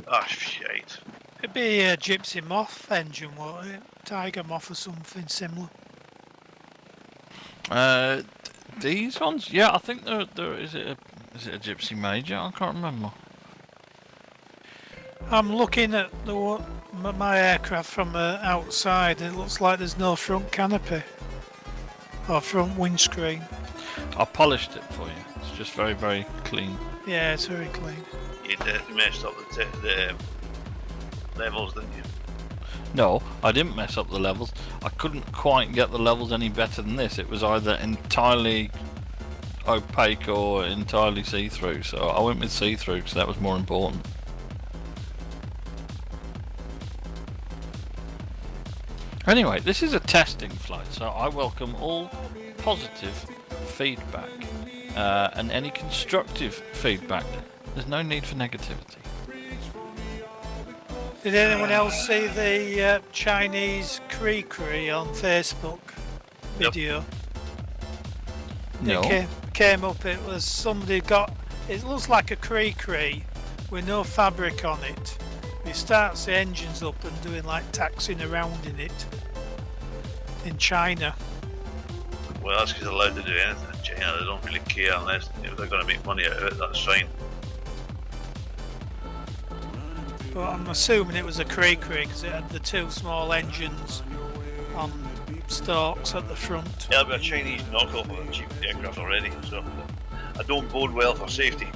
Ah, shite. It'd be a Gypsy Moth engine, wouldn't it? Tiger Moth or something similar. These ones, yeah, I think there is it a Gypsy Major? I can't remember. I'm looking at my aircraft from outside, and it looks like there's no front canopy or front windscreen. I polished it for you. It's just very, very clean. Yeah, it's very clean. You messed up the levels, didn't you? No, I didn't mess up the levels. I couldn't quite get the levels any better than this. It was either entirely opaque or entirely see-through, so I went with see-through because that was more important. Anyway, this is a testing flight, so I welcome all positive feedback and any constructive feedback. There's no need for negativity. Did anyone else see the Chinese Cree on Facebook video? No. It came up, it was somebody got, it looks like a Cree with no fabric on it. He starts the engines up and doing like taxiing around in it in China. Well, that's because they're allowed to do anything in China. They don't really care unless they're going to make money out of it. That's fine. But I'm assuming it was a Cree because it had the two small engines on stalks at the front. Yeah, but a Chinese knockoff of a cheap aircraft already, so I don't bode well for safety.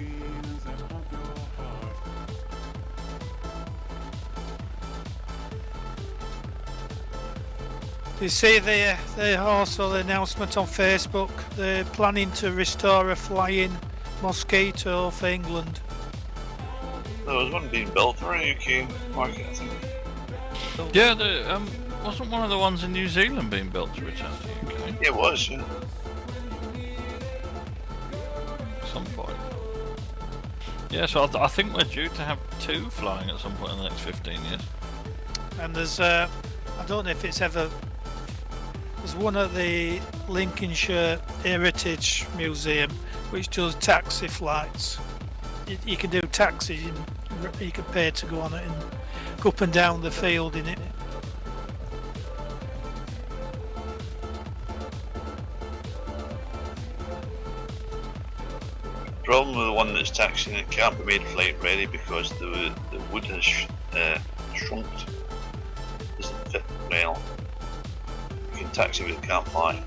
You see also the announcement on Facebook, they're planning to restore a flying Mosquito for England. There was one being built for a UK market, I think. Yeah, wasn't one of the ones in New Zealand being built to return to the UK? Yeah, it was, yeah. At some point. Yeah, so I think we're due to have two flying at some point in the next 15 years. And there's, I don't know if it's ever, there's one at the Lincolnshire Heritage Museum which does taxi flights. You can do taxis and you can pay to go on it and go up and down the field in it. The problem with the one that's taxiing, it can't be made flight ready because the wood has shrunk. Doesn't fit well. You can taxi but it can't fly.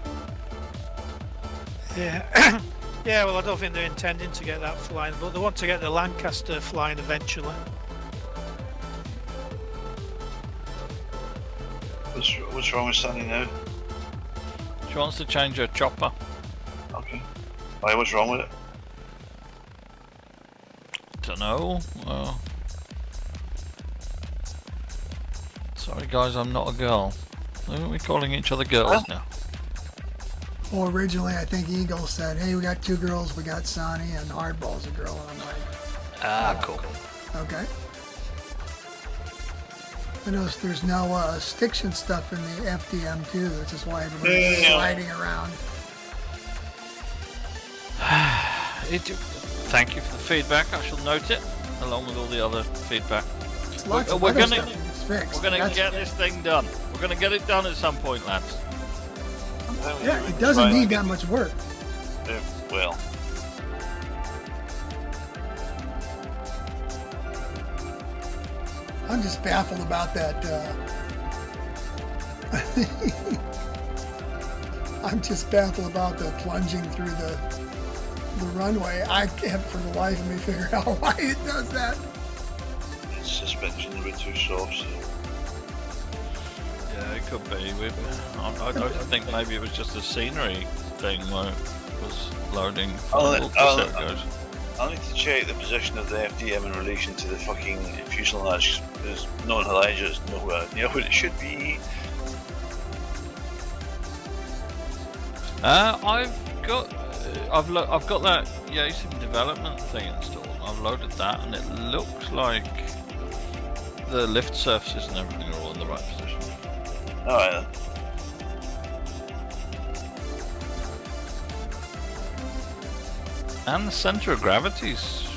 Yeah. Yeah, well, I don't think they're intending to get that flying, but they want to get the Lancaster flying eventually. What's wrong with Sunny now? She wants to change her chopper. Okay. Why, what's wrong with it? Dunno. Sorry guys, I'm not a girl. Aren't we calling each other girls now? Well, originally I think Eagle said, hey, we got two girls, we got Sonny, and Hardball's a girl, and I'm like, Ah, cool. okay. I noticed there's no stiction stuff in the FDM too, which is why everybody's sliding around. Thank you for the feedback. I shall note it, along with all the other feedback. Lots of we're other gonna stuff is fixed. we're gonna get this thing done. We're gonna get it done at some point, lads. Yeah, it doesn't need that much work. Well. I'm just baffled about that. I'm just baffled about the plunging through the runway. I can't for the life of me figure out why it does that. Its suspension a bit too soft. So. Yeah, it could be. I think maybe it was just a scenery thing where it was loading. I'll need to check the position of the FDM in relation to the fucking fuselage, because knowing Elijah is nowhere near what it should be. I've got that Yasim development thing installed. I've loaded that, and it looks like the lift surfaces and everything are all in the right position. Alright then. And the centre of gravity's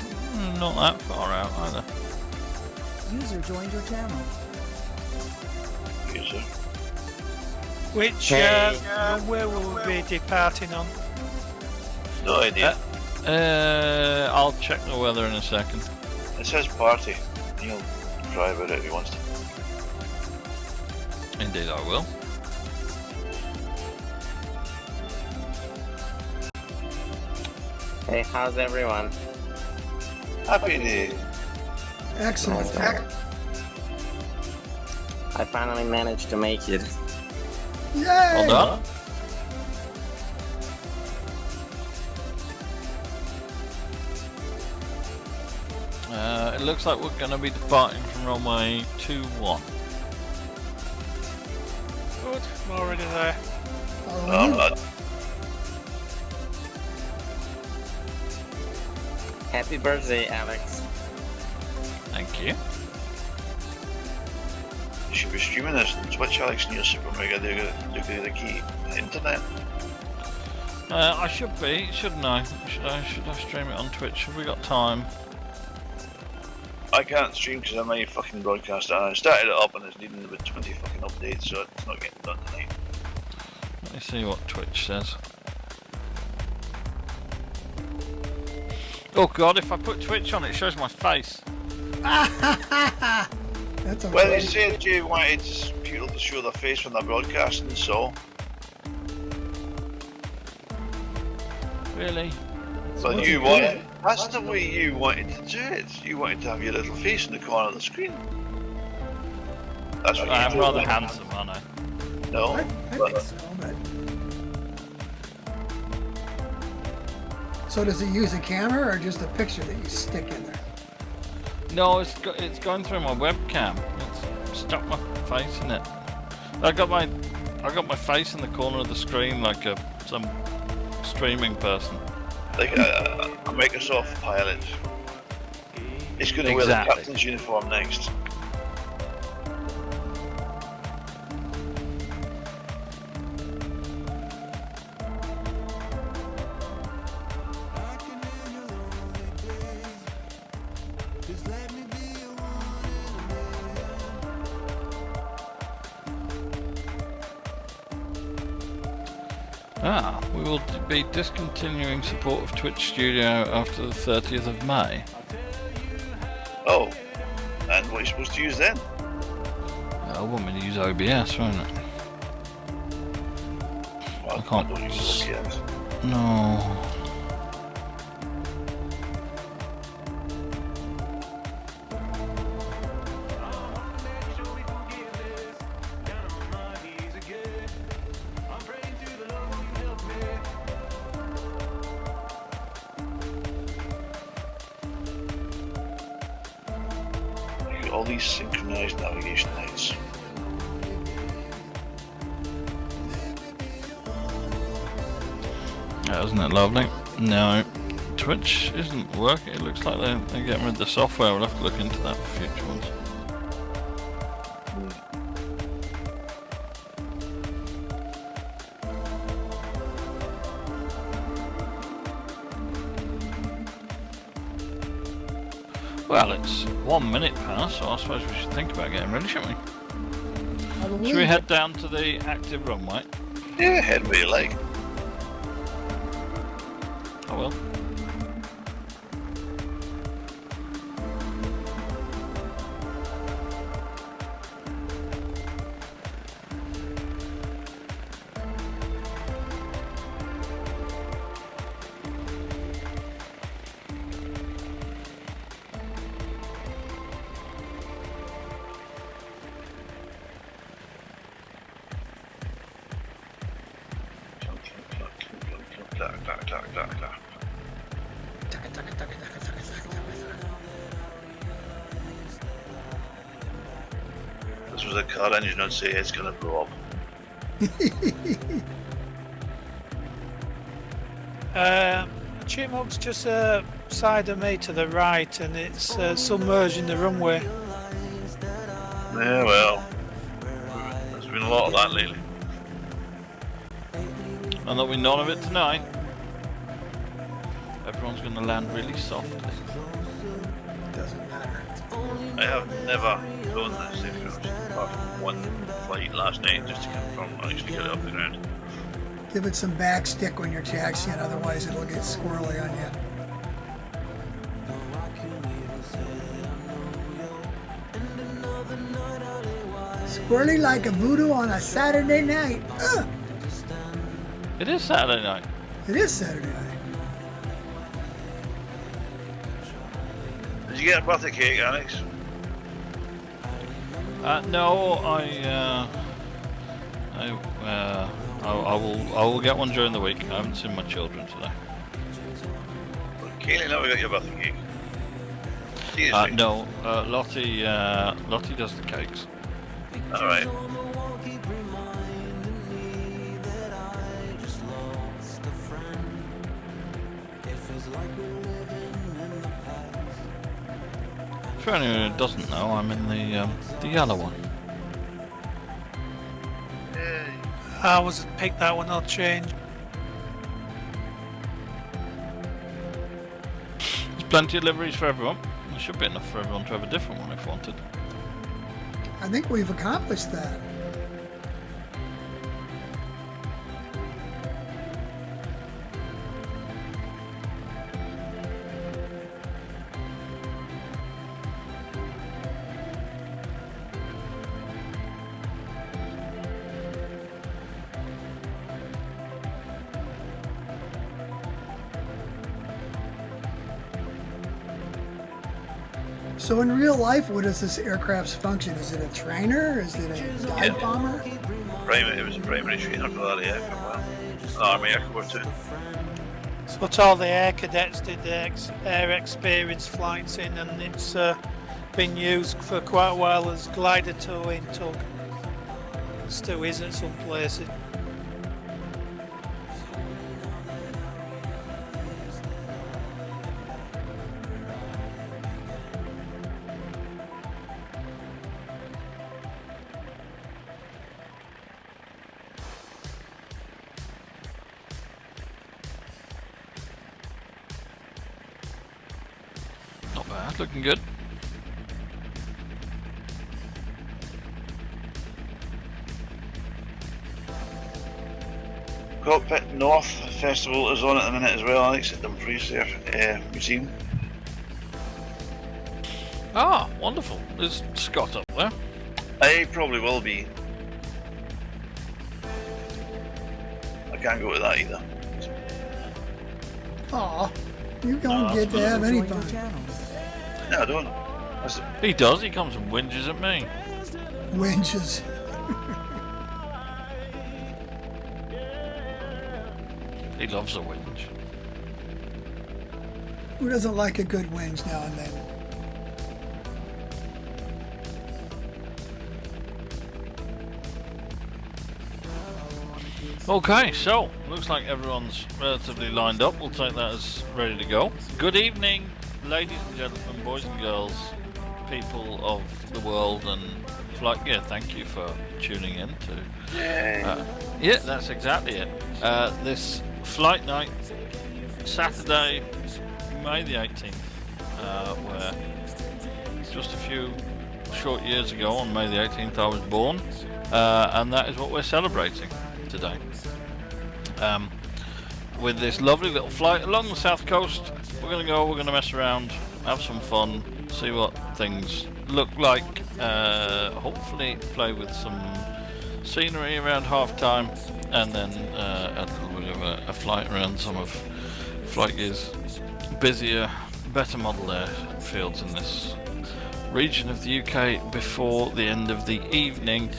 not that far out either. User joined your channel. User. Which runway will we be departing on? No idea. I'll check the weather in a second. It says party. He'll drive it if he wants to. Indeed, I will. Hey, how's everyone? Happy day. Excellent. I finally managed to make it. Yay! Well done. It looks like we're going to be departing from runway 21. Good, I'm already there. Follow I'm you. not. Happy birthday, Alex. Thank you. You should be streaming this on Twitch, Alex, and your Super Mega. They're the key internet. I should be, shouldn't I? Should I stream it on Twitch? Have we got time? I can't stream because I'm not fucking broadcast. I started it up and it's needing about 20 fucking updates, so it's not getting done tonight. Let me see what Twitch says. Oh god, if I put Twitch on, it shows my face. That's okay. Well, they said you wanted people to show their face when they're broadcasting, so. Really? Well, what's you it wanted. called? That's the way you wanted to do it. You wanted to have your little face in the corner of the screen. That's what I'm you rather do. handsome, aren't I? No. I think so, but. So does it use a camera or just a picture that you stick in there? No, it's going through my webcam. It's stuck my face in it. I got my face in the corner of the screen like some streaming person. Like a Microsoft pilot. It's going to wear the Exactly. captain's uniform next. We will be discontinuing support of Twitch Studio after the 30th of May. Oh. And what are you supposed to use then? I want me to use OBS, won't it? Well, I can't don't use OBS. No. All these synchronized navigation lights. Isn't it lovely? No. Twitch isn't working. It looks like they're getting rid of the software. We'll have to look into that for future ones. Well, it's 1 minute past, so I suppose we should think about getting ready, shouldn't we? I believe Should we head down to the active runway? Yeah, head where you like. I will. This was a car engine, I'd say it's gonna blow up. Chipmunk's just side of me to the right, and it's submerging the runway. Yeah, well, there's been a lot of that lately. And there'll be none of it tonight. Everyone's going to land really softly. Doesn't matter. I have never flown this aircraft apart from one flight last night just to confirm I actually got it off the ground. Give it some back stick when you're taxiing, otherwise it'll get squirrely on you. Squirrely like a voodoo on a Saturday night. Ugh. It is Saturday night. It is Saturday night. Did you get a birthday cake, Alex? No, I will get one during the week. I haven't seen my children today. Well, Kaylee never got your birthday cake. Seriously? No, Lottie does the cakes. Alright. For anyone who doesn't know, I'm in the yellow one. I was picked that one, I'll change. There's plenty of liveries for everyone. There should be enough for everyone to have a different one if wanted. I think we've accomplished that. So in real life, what is this aircraft's function? Is it a trainer? Is it a dive bomber? It was a primary trainer for that aircraft. Army aircraft too. It's what all the air cadets did their air experience flights in, and it's been used for quite a while as glider towing tug. Still is at some places. Not bad, looking good. Cockpit North Festival is on at the minute as well, Alex, at Dumfries there, museum. Ah, wonderful. There's Scott up there. I probably will be. I can't go to that either. Aw, you don't get to have any fun. No, I don't. He does, he comes and whinges at me. Winches. He loves a whinge. Who doesn't like a good whinge now and then? Okay, so looks like everyone's relatively lined up. We'll take that as ready to go. Good evening, ladies and gentlemen, boys and girls, people of the world and flight. Yeah, thank you for tuning in to. Yeah, that's exactly it. This flight night, Saturday, May the 18th, where just a few short years ago on May the 18th I was born, and that is what we're celebrating today. With this lovely little flight along the south coast. We're going to mess around, have some fun, see what things look like, hopefully play with some scenery around half time, and then a little bit of a flight around some of FlightGear's busier, better model airfields in this region of the UK before the end of the evening.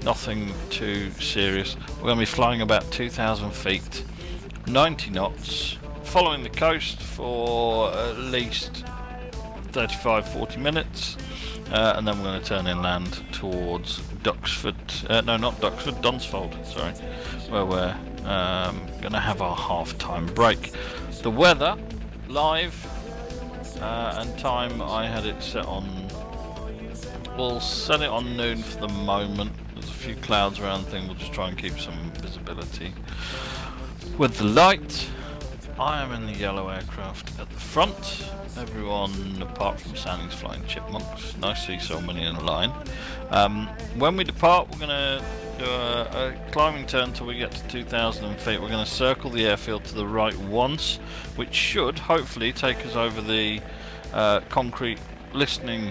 Nothing too serious. We're going to be flying about 2,000 feet, 90 knots, following the coast for at least 35-40 minutes, and then we're going to turn inland towards Duxford, no, not Duxford, Dunsfold, sorry, where we're going to have our half-time break. The weather, live, and time, I had it set on, we'll set it on noon for the moment. There's a few clouds around the thing, we'll just try and keep some visibility with the light. I am in the yellow aircraft at the front. Everyone apart from Sandy's flying chipmunks. Nice to see so many in a line. When we depart, we're going to do a climbing turn till we get to 2,000 feet. We're going to circle the airfield to the right once, which should hopefully take us over the concrete listening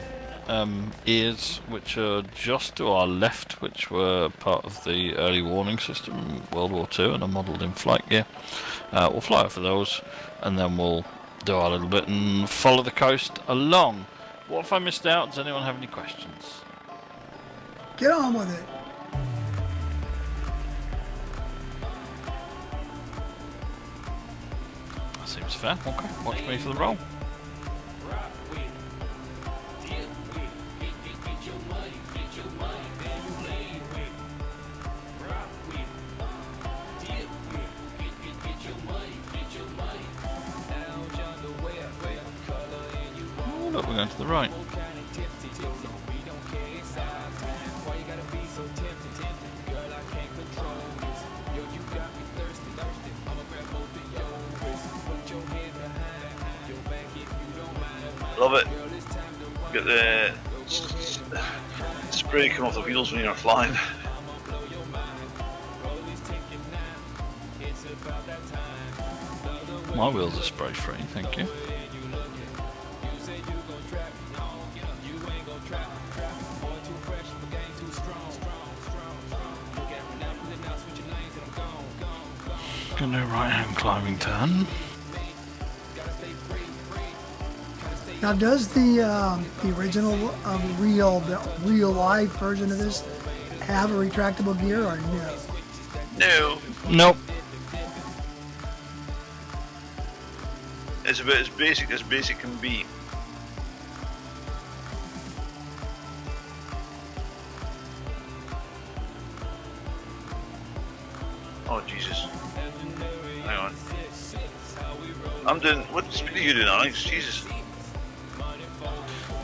ears, which are just to our left, which were part of the early warning system in World War II and are modelled in flight gear. We'll fly over those, and then we'll do our little bit and follow the coast along. What if I missed out? Does anyone have any questions? Get on with it. That seems fair. Okay, watch me for the roll. Look, we're going to the right. Love it. Get the spray coming off the wheels when you're flying. My wheels are spray free, thank you. Gonna do right hand climbing turn. Now, does the original real life version of this have a retractable gear or no? No. Nope. It's about as basic can be. Oh Jesus. Hang on. I'm doing, what speed are you doing, Alex? Jesus.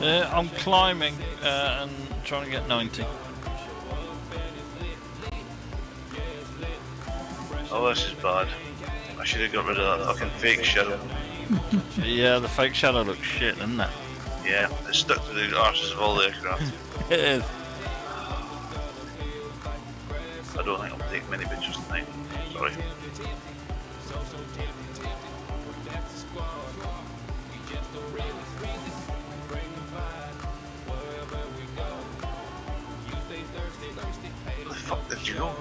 I'm climbing and trying to get 90. Oh, this is bad. I should have got rid of that fucking fake shadow. Yeah, the fake shadow looks shit, doesn't it? Yeah, it's stuck to the arses of all the aircraft. It is. I don't think I'll take many pictures tonight. Sorry. Where the fuck did you go?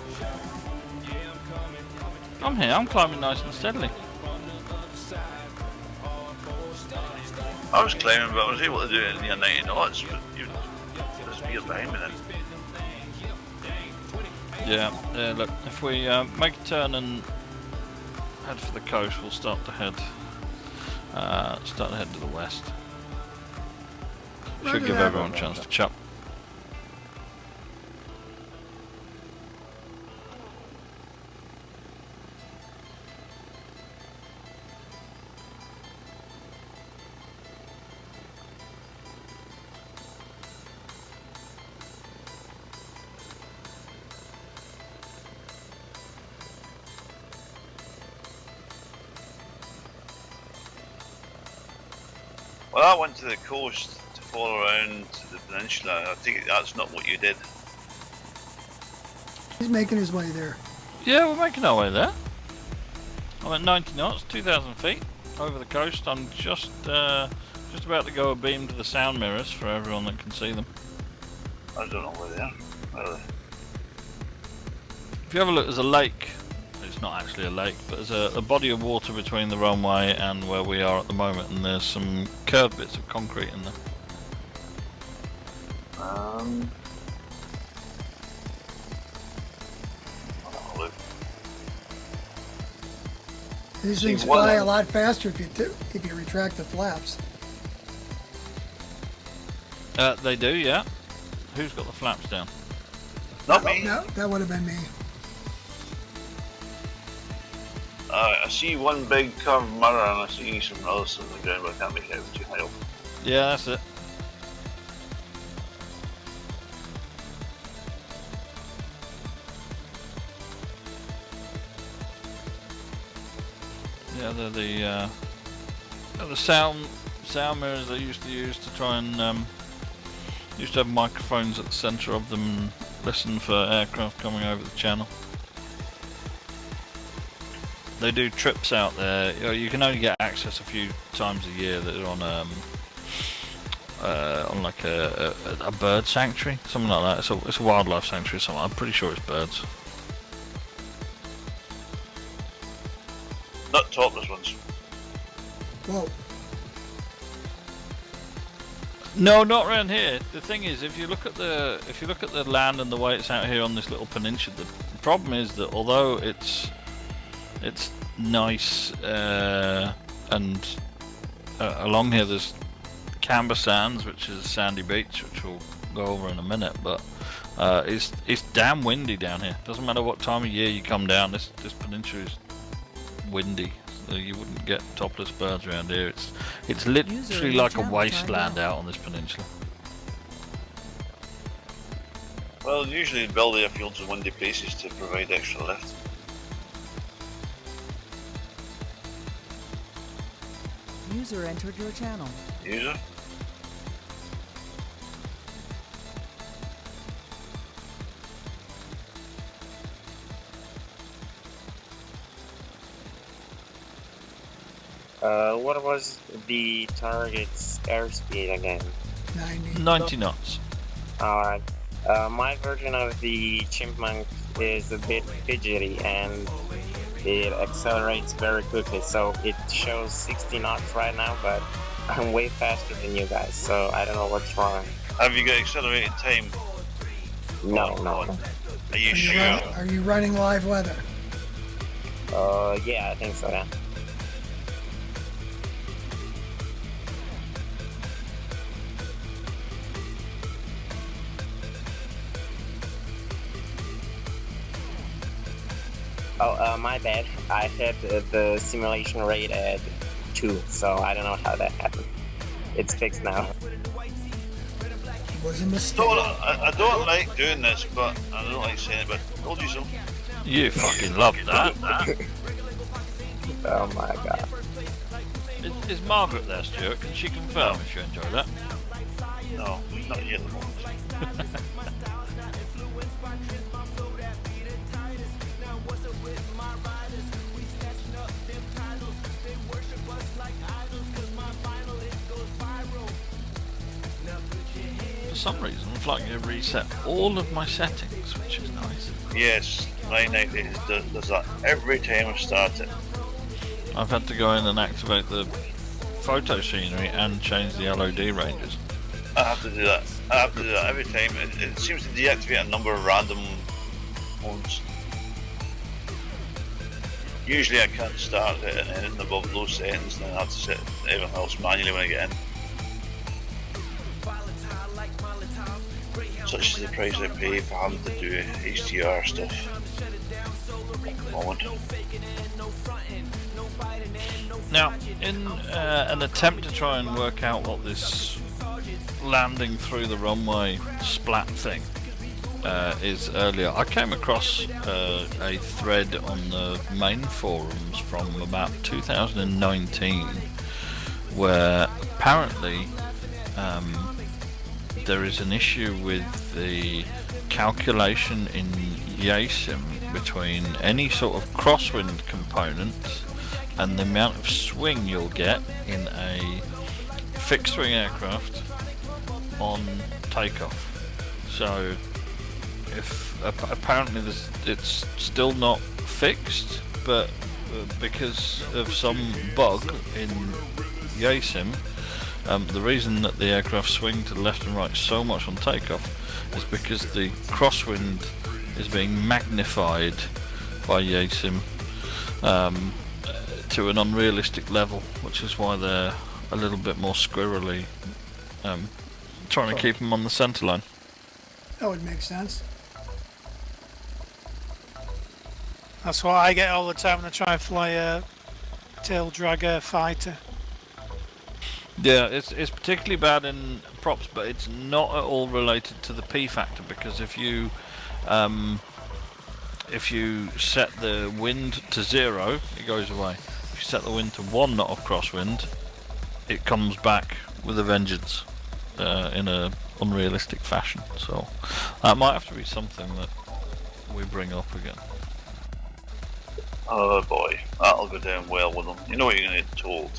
I'm here, I'm climbing nice and steadily. I was climbing, but I was able to do it in near 90 knots, but there's wheels behind me then. Yeah, look, if we make a turn and head for the coast, we'll start to head to the west. Should give everyone a chance to chop. Well, I went to the coast to follow around to the peninsula. I think that's not what you did. He's making his way there. Yeah, we're making our way there. I'm at 90 knots, 2,000 feet over the coast. I'm just about to go abeam to the sound mirrors for everyone that can see them. I don't know where they are. Where are they? If you have a look, there's a lake. It's not actually a lake, but there's a body of water between the runway and where we are at the moment, and there's some curved bits of concrete in there. I'll have a look. These See, things one fly of a lot faster if you retract the flaps. They do, yeah. Who's got the flaps down? Not me. No, that would have been me. I see one big curved mirror and I see some others on the ground, but I can't make it out too high up. Yeah, that's it. Yeah, they're the sound mirrors they used to use to try and used to have microphones at the centre of them and listen for aircraft coming over the channel. They do trips out there. You can only get access a few times a year. That are on like a bird sanctuary, something like that. It's a wildlife sanctuary. Something. I'm pretty sure it's birds. Not topless ones. Whoa. No, not around here. The thing is, if you look at the land and the way it's out here on this little peninsula, the problem is that although it's nice and along here there's Camber Sands, which is a sandy beach, which we'll go over in a minute, but it's damn windy down here. Doesn't matter what time of year you come down, this peninsula is windy. So you wouldn't get topless birds around here. It's literally like a wasteland out on this peninsula. Well, usually they build airfields in windy places to provide extra lift. User entered your channel. User? What was the target's airspeed again? 90 knots. Alright. My version of the Chipmunk is a bit fidgety and it accelerates very quickly, so it shows 60 knots right now, but I'm way faster than you guys, so I don't know what's wrong. Have you got accelerated time? No. Are you sure? Are you running live weather? Yeah, I think so, yeah. Oh, my bad. I had the simulation rate at 2, so I don't know how that happened. It's fixed now. It was a mistake. I don't like doing this, but I don't like saying it, but I told you so. You fucking love that. Oh my god. Is Margaret there, Stuart? Can she confirm if you enjoy that? No, not yet at the moment. For some reason, FlightNight reset all of my settings, which is nice. Yes, FlightNight does that every time I start it. I've had to go in and activate the photo scenery and change the LOD ranges. I have to do that. Every time. It seems to deactivate a number of random ones. Usually I can't start it and anything above those settings, and then I have to set everything else manually when I get in. Such is the price I pay for having to do HDR stuff at the moment. Now, in an attempt to try and work out what this landing through the runway splat thing is earlier, I came across a thread on the main forums from about 2019 where apparently there is an issue with the calculation in YASIM between any sort of crosswind component and the amount of swing you'll get in a fixed wing aircraft on takeoff. So if apparently it's still not fixed, but because of some bug in YASIM, the reason that the aircraft swing to the left and right so much on takeoff is because the crosswind is being magnified by YASIM to an unrealistic level, which is why they're a little bit more squirrely, trying to keep them on the centre line. That would make sense. That's what I get all the time when I try and fly a tail dragger fighter. Yeah, it's particularly bad in props, but it's not at all related to the P factor, because if you set the wind to 0, it goes away. If if you set the wind to 1 knot of crosswind, it comes back with a vengeance in a unrealistic fashion. So that might have to be something that we bring up again. Oh boy, that'll go down well with them. You know what you're going to get told.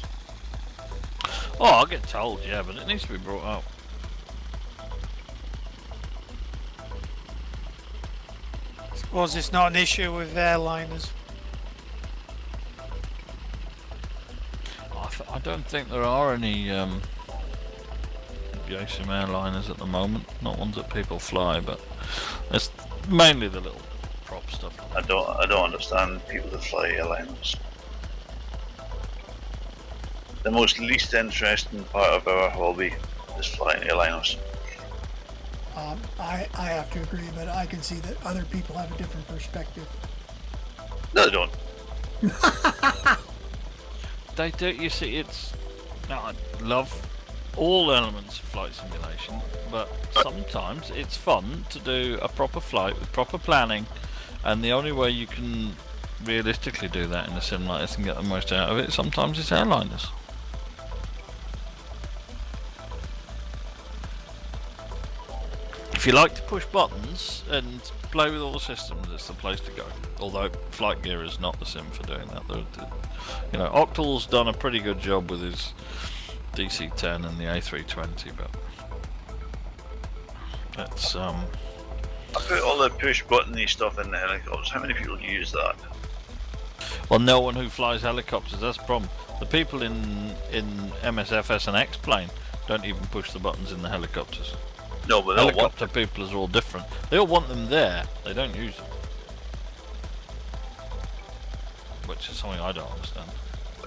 Oh, I'll get told, yeah, but it needs to be brought up. Suppose it's not an issue with airliners. I don't think there are any JSIM airliners at the moment. Not ones that people fly, but it's mainly the little prop stuff. I don't understand people that fly airliners. The most least interesting part of our hobby is flying airliners. I have to agree, but I can see that other people have a different perspective. No, they don't. They do. You see, it's. Now, I love all elements of flight simulation, but sometimes it's fun to do a proper flight with proper planning, and the only way you can realistically do that in a sim like this and get the most out of it, sometimes it's airliners. If you like to push buttons and play with all the systems, it's the place to go. Although Flight Gear is not the sim for doing that. You know, Octal's done a pretty good job with his DC-10 and the A320, but it's I put all the push buttony stuff in the helicopters. How many people use that? well, no one who flies helicopters. That's the problem. The people in MSFS and X-Plane don't even push the buttons in the helicopters. No, but they all want Helicopter people are all different. They all want them there. They don't use them, which is something I don't understand.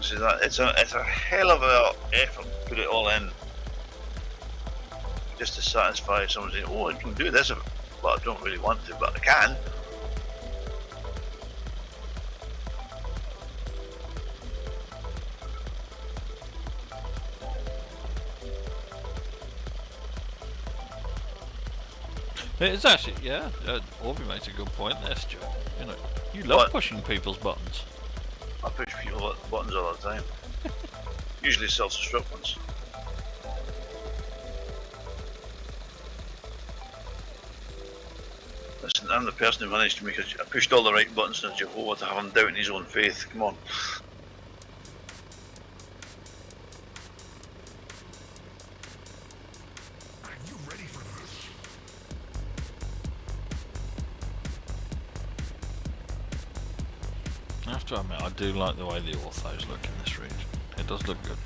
which is that it's a hell of a effort to put it all in just to satisfy someone saying, oh, I can do this, but I don't really want to, but I can. It's actually, yeah, Orby makes a good point there, Stuart. You know, you love What? pushing people's buttons. I push people buttons all the time. Usually self-destruct ones. Listen, I'm the person who managed to make it. I pushed all the right buttons and Jehovah to have him doubt in his own faith. Come on. I have to admit, I do like the way the orthos look in this region. It does look good.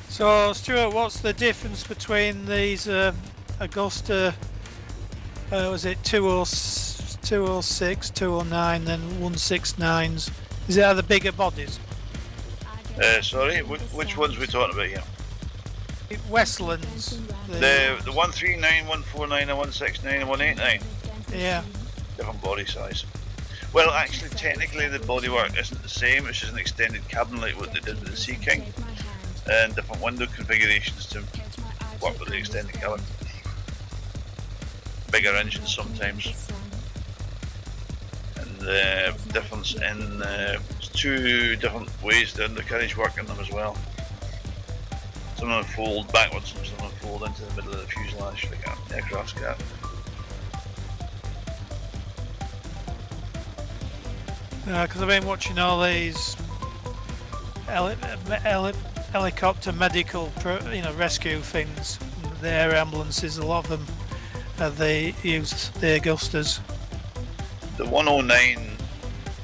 So, Stuart, what's the difference between these Augusta, was it 206, 209, then 169s? Is it the bigger bodies? Sorry, which ones are we talking about here? Westlands. The 139, 149, and 169 and 189. Yeah. Different body size. Well, actually, technically, the bodywork isn't the same. It's just an extended cabin like what they did with the Sea King, and different window configurations to work with the extended cabin. Bigger engines sometimes, and the difference in two different ways the undercarriage work in them as well. Some of them fold backwards and some of them fold into the middle of the fuselage like an aircraft's cat. Because I've been watching all these helicopter medical, rescue things. The air ambulances, a lot of them, they use the Augustas. The 109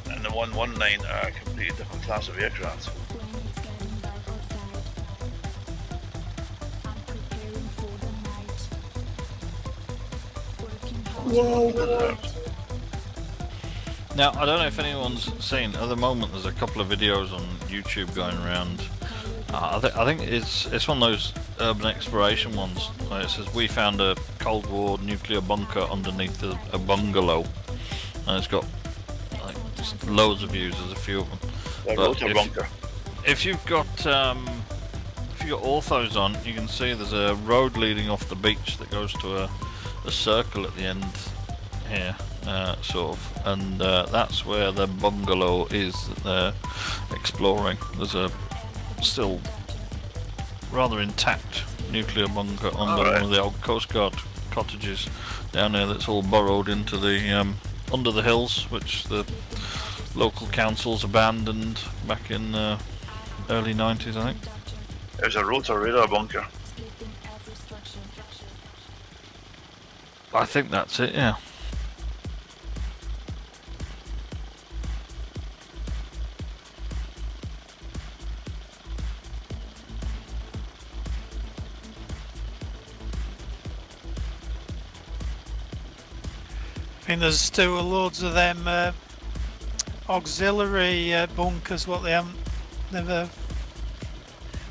and the 119 are a completely different class of aircraft. Whoa! Now, I don't know if anyone's seen, at the moment there's a couple of videos on YouTube going around I think it's one of those urban exploration ones where it says we found a Cold War nuclear bunker underneath a bungalow, and it's got like just loads of views. There's a few of them. The But rotor bunker. If you've got orthos on, you can see there's a road leading off the beach that goes to a circle at the end here, sort of, and that's where the bungalow is that they're exploring. There's a still rather intact nuclear bunker under one of the old Coast Guard cottages down there that's all burrowed into the under the hills, which the local councils abandoned back in early 90s, I think. There's a rotor radar bunker. I think that's it, yeah. I think there's still loads of them auxiliary bunkers. What they haven't never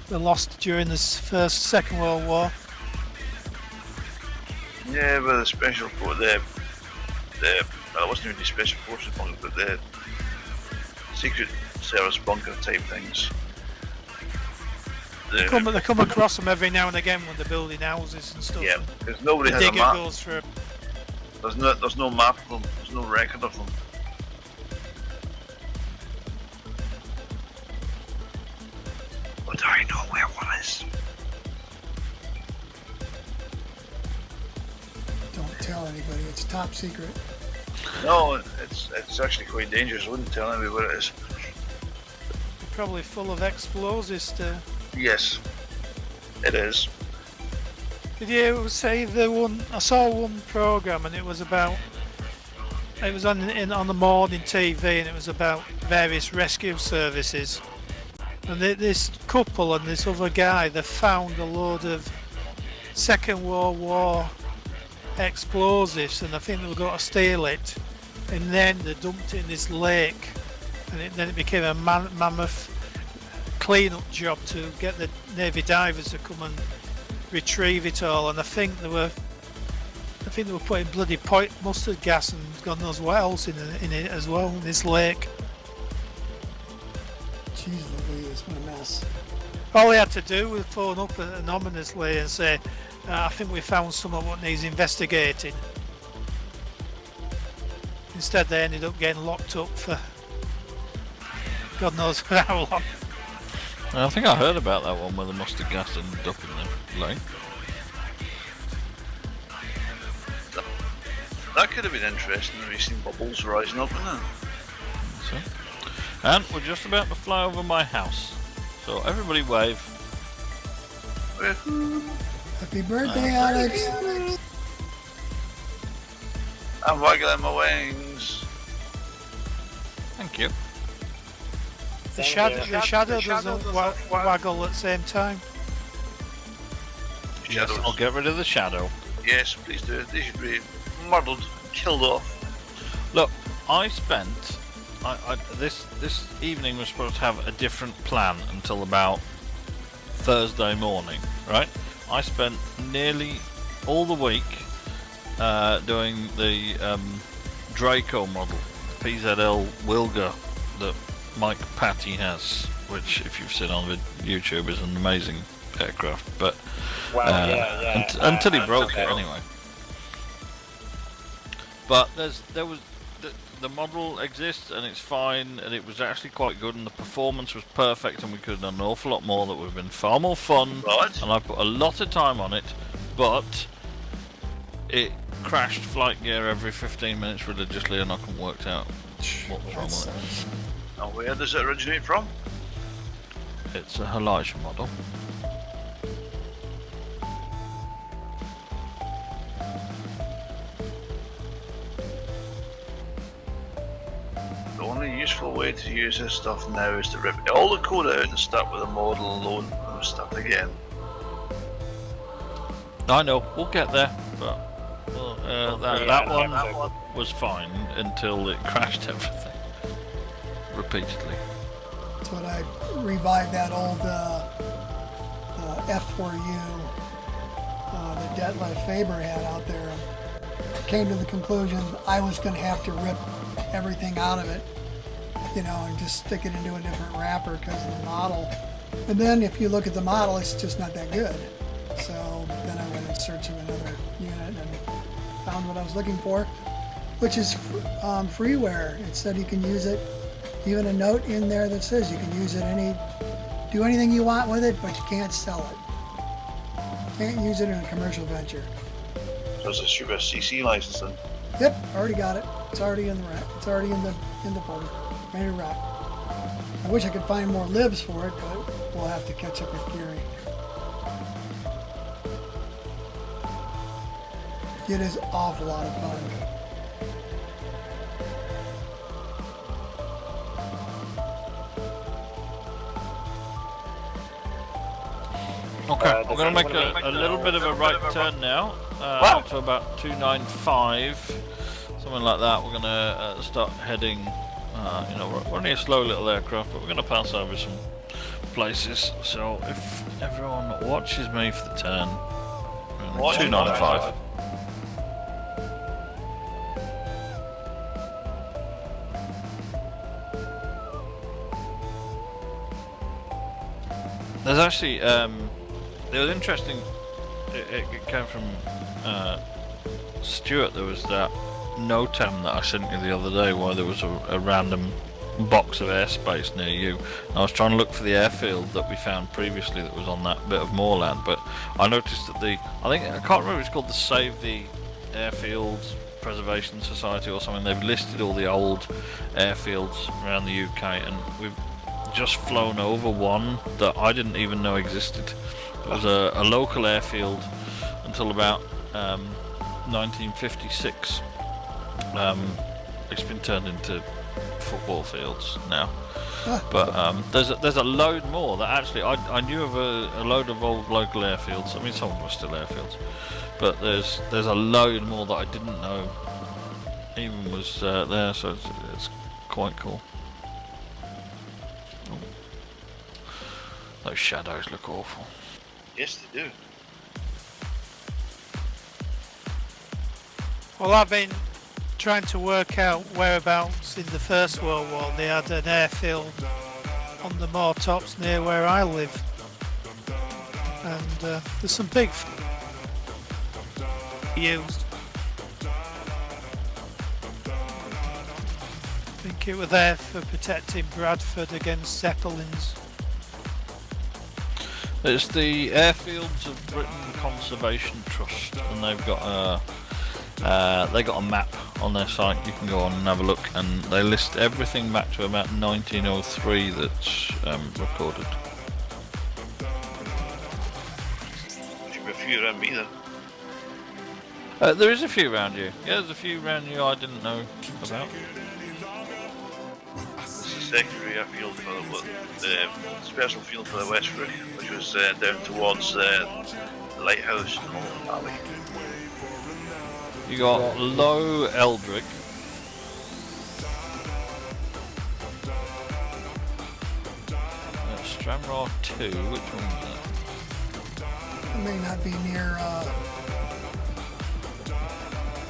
they lost during the Second World War. Yeah, but the special force, well, it wasn't even the special forces bunker, but the secret service bunker type things. They come across them every now and again when they're building houses and stuff. Yeah, because nobody The has a digger map. goes for. There's no map of them. There's no record of them. But I know where one is. Don't tell anybody. It's top secret. No, it's actually quite dangerous. I wouldn't tell anybody where it is. Probably full of explosives to. Yes, it is. Did you say the one? I saw one program and it was about. It was on the morning TV and it was about various rescue services. And this couple and this other guy, they found a load of Second World War explosives, and I think they were going to steal it. And then they dumped it in this lake, and then it became a mammoth clean-up job to get the Navy divers to come and retrieve it all. And I think they were putting bloody mustard gas and God knows what else in it as well, in this lake. Jeez Louise, what a mess. All they had to do was phone up anonymously and say, I think we found someone what needs investigating. Instead they ended up getting locked up for God knows for how long. I think I heard about that one where the mustard gas ended up in the lake. That could have been interesting. We've seen bubbles rising up, isn't it? So, and we're just about to fly over my house. So everybody wave. Happy birthday, Alex. I'm waggling my wings. Thank you. The Same shadow here. doesn't waggle at the same time. Shadows. I'll get rid of the shadow. Yes, please do. They should be murdered, killed off. Look, I spent this evening was supposed to have a different plan until about Thursday morning, right? I spent nearly all the week doing the Draco model, PZL Wilga that Mike Patty has, which if you've seen on YouTube is an amazing aircraft, but Wow, yeah. until he broke it anyway. But there was the model exists and it's fine, and it was actually quite good, and the performance was perfect, and we could have done an awful lot more that would have been far more fun. Right. And I put a lot of time on it, but it crashed flight gear every 15 minutes religiously, and I couldn't work out what was wrong with it. And where does it originate from? It's a Havilland model. The only useful way to use this stuff now is to rip all the code out and start with a model alone and start again. I know, we'll get there, but that one was fine until it crashed everything repeatedly. That's when I revived that old F4U that Detlef Faber had out there. And came to the conclusion I was going to have to rip everything out of it, you know, and just stick it into a different wrapper because of the model. And then if you look at the model, it's just not that good. So then I went in search of another unit and found what I was looking for, which is freeware. It said you can use it, even a note in there that says you can use it do anything you want with it, but you can't sell it. Can't use it in a commercial venture. So it's a super CC license then? Yep, already got it. It's already in the rack. It's already in the folder, ready to rock. I wish I could find more libs for it, but we'll have to catch up with Gary. It is an awful lot of fun. Okay, we're going to make a little bit of a right turn now to about 295, something like that. We're going to start heading, you know, we're only a slow little aircraft, but we're going to pass over some places. So if everyone watches me for the turn, 295. There's actually, it was interesting, it came from Stuart. There was that NOTAM that I sent you the other day where there was a random box of airspace near you. And I was trying to look for the airfield that we found previously that was on that bit of moorland, but I noticed that I can't remember, it's called the Save the Airfield Preservation Society or something. They've listed all the old airfields around the UK, and we've just flown over one that I didn't even know existed. It was a local airfield until about 1956. It's been turned into football fields now. But there's a load more that actually I knew of a load of old local airfields. I mean, some of them are still airfields, but there's a load more that I didn't know even was there. So it's quite cool. Those shadows look awful. Yes, they do. Well, I've been trying to work out whereabouts in the First World War they had an airfield on the moor tops near where I live. And there's some big used. I think it was there for protecting Bradford against Zeppelins. It's the Airfields of Britain Conservation Trust, and they've got a map on their site. You can go on and have a look, and they list everything back to about 1903 that's recorded. Should be a few around me then. There is a few around you. Yeah, there's a few around you I didn't know about. Secondary airfield for the special field for the Westbury, which was down towards the lighthouse and all that valley. You got Low Eldrick. Stranraer 2, which one was that? It may not be near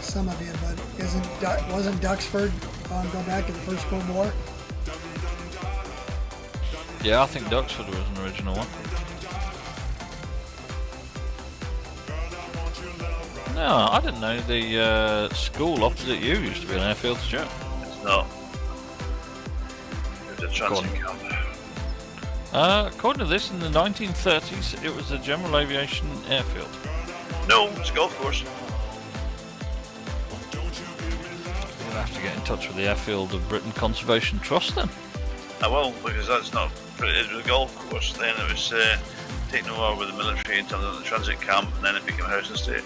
some of you, but wasn't Duxford go back to the First World War? Yeah, I think Duxford was an original one. No, I didn't know the school opposite you used to be an airfield, Stuart. It's not. It's a transit camp. According to this, in the 1930s, it was a general aviation airfield. No, it's a golf course. We'll have to get in touch with the Airfield of Britain Conservation Trust then. I will, because that's not. It was a golf course, then it was taken over with the military in terms of the transit camp, and then it became a housing estate.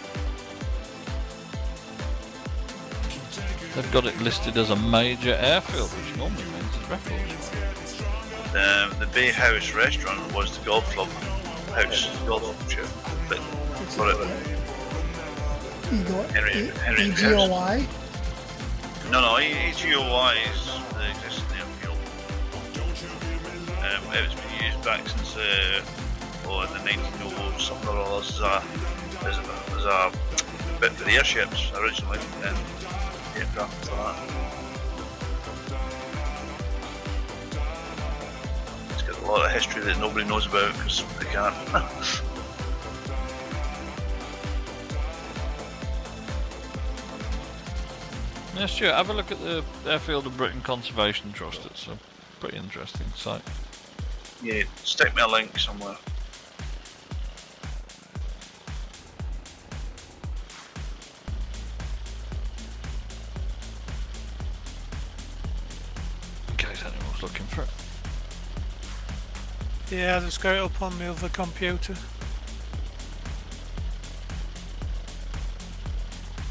They've got it listed as a major airfield, which normally means it's records. The Bay House restaurant was the golf club house, golf club, but whatever. Henry EGOI? No, EGOI is the existing airfield. It was been used back since on the 1900 something or others as a bit for the airships originally, and aircraft for that. It's got a lot of history that nobody knows about because they can't. Yeah, Stuart, have a look at the Airfield of Britain Conservation Trust. It's a pretty interesting site. Yeah, stick me a link somewhere. In case anyone's looking for it. Yeah, I've just got it up on my other computer.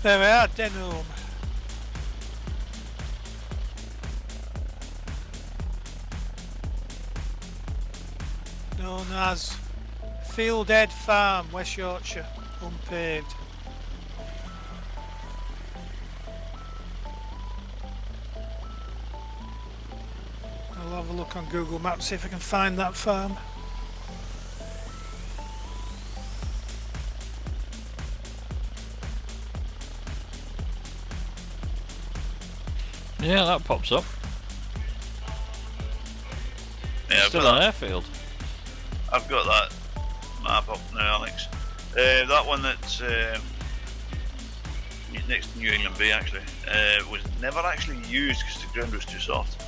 There we are, Denholm. Known as Field Head Farm, West Yorkshire, unpaved. I'll have a look on Google Maps, see if I can find that farm. Yeah, that pops up. Yeah, I've Still got an that. airfield. I've got that map up now, Alex. That one that's next to New England Bay actually was never actually used because the ground was too soft.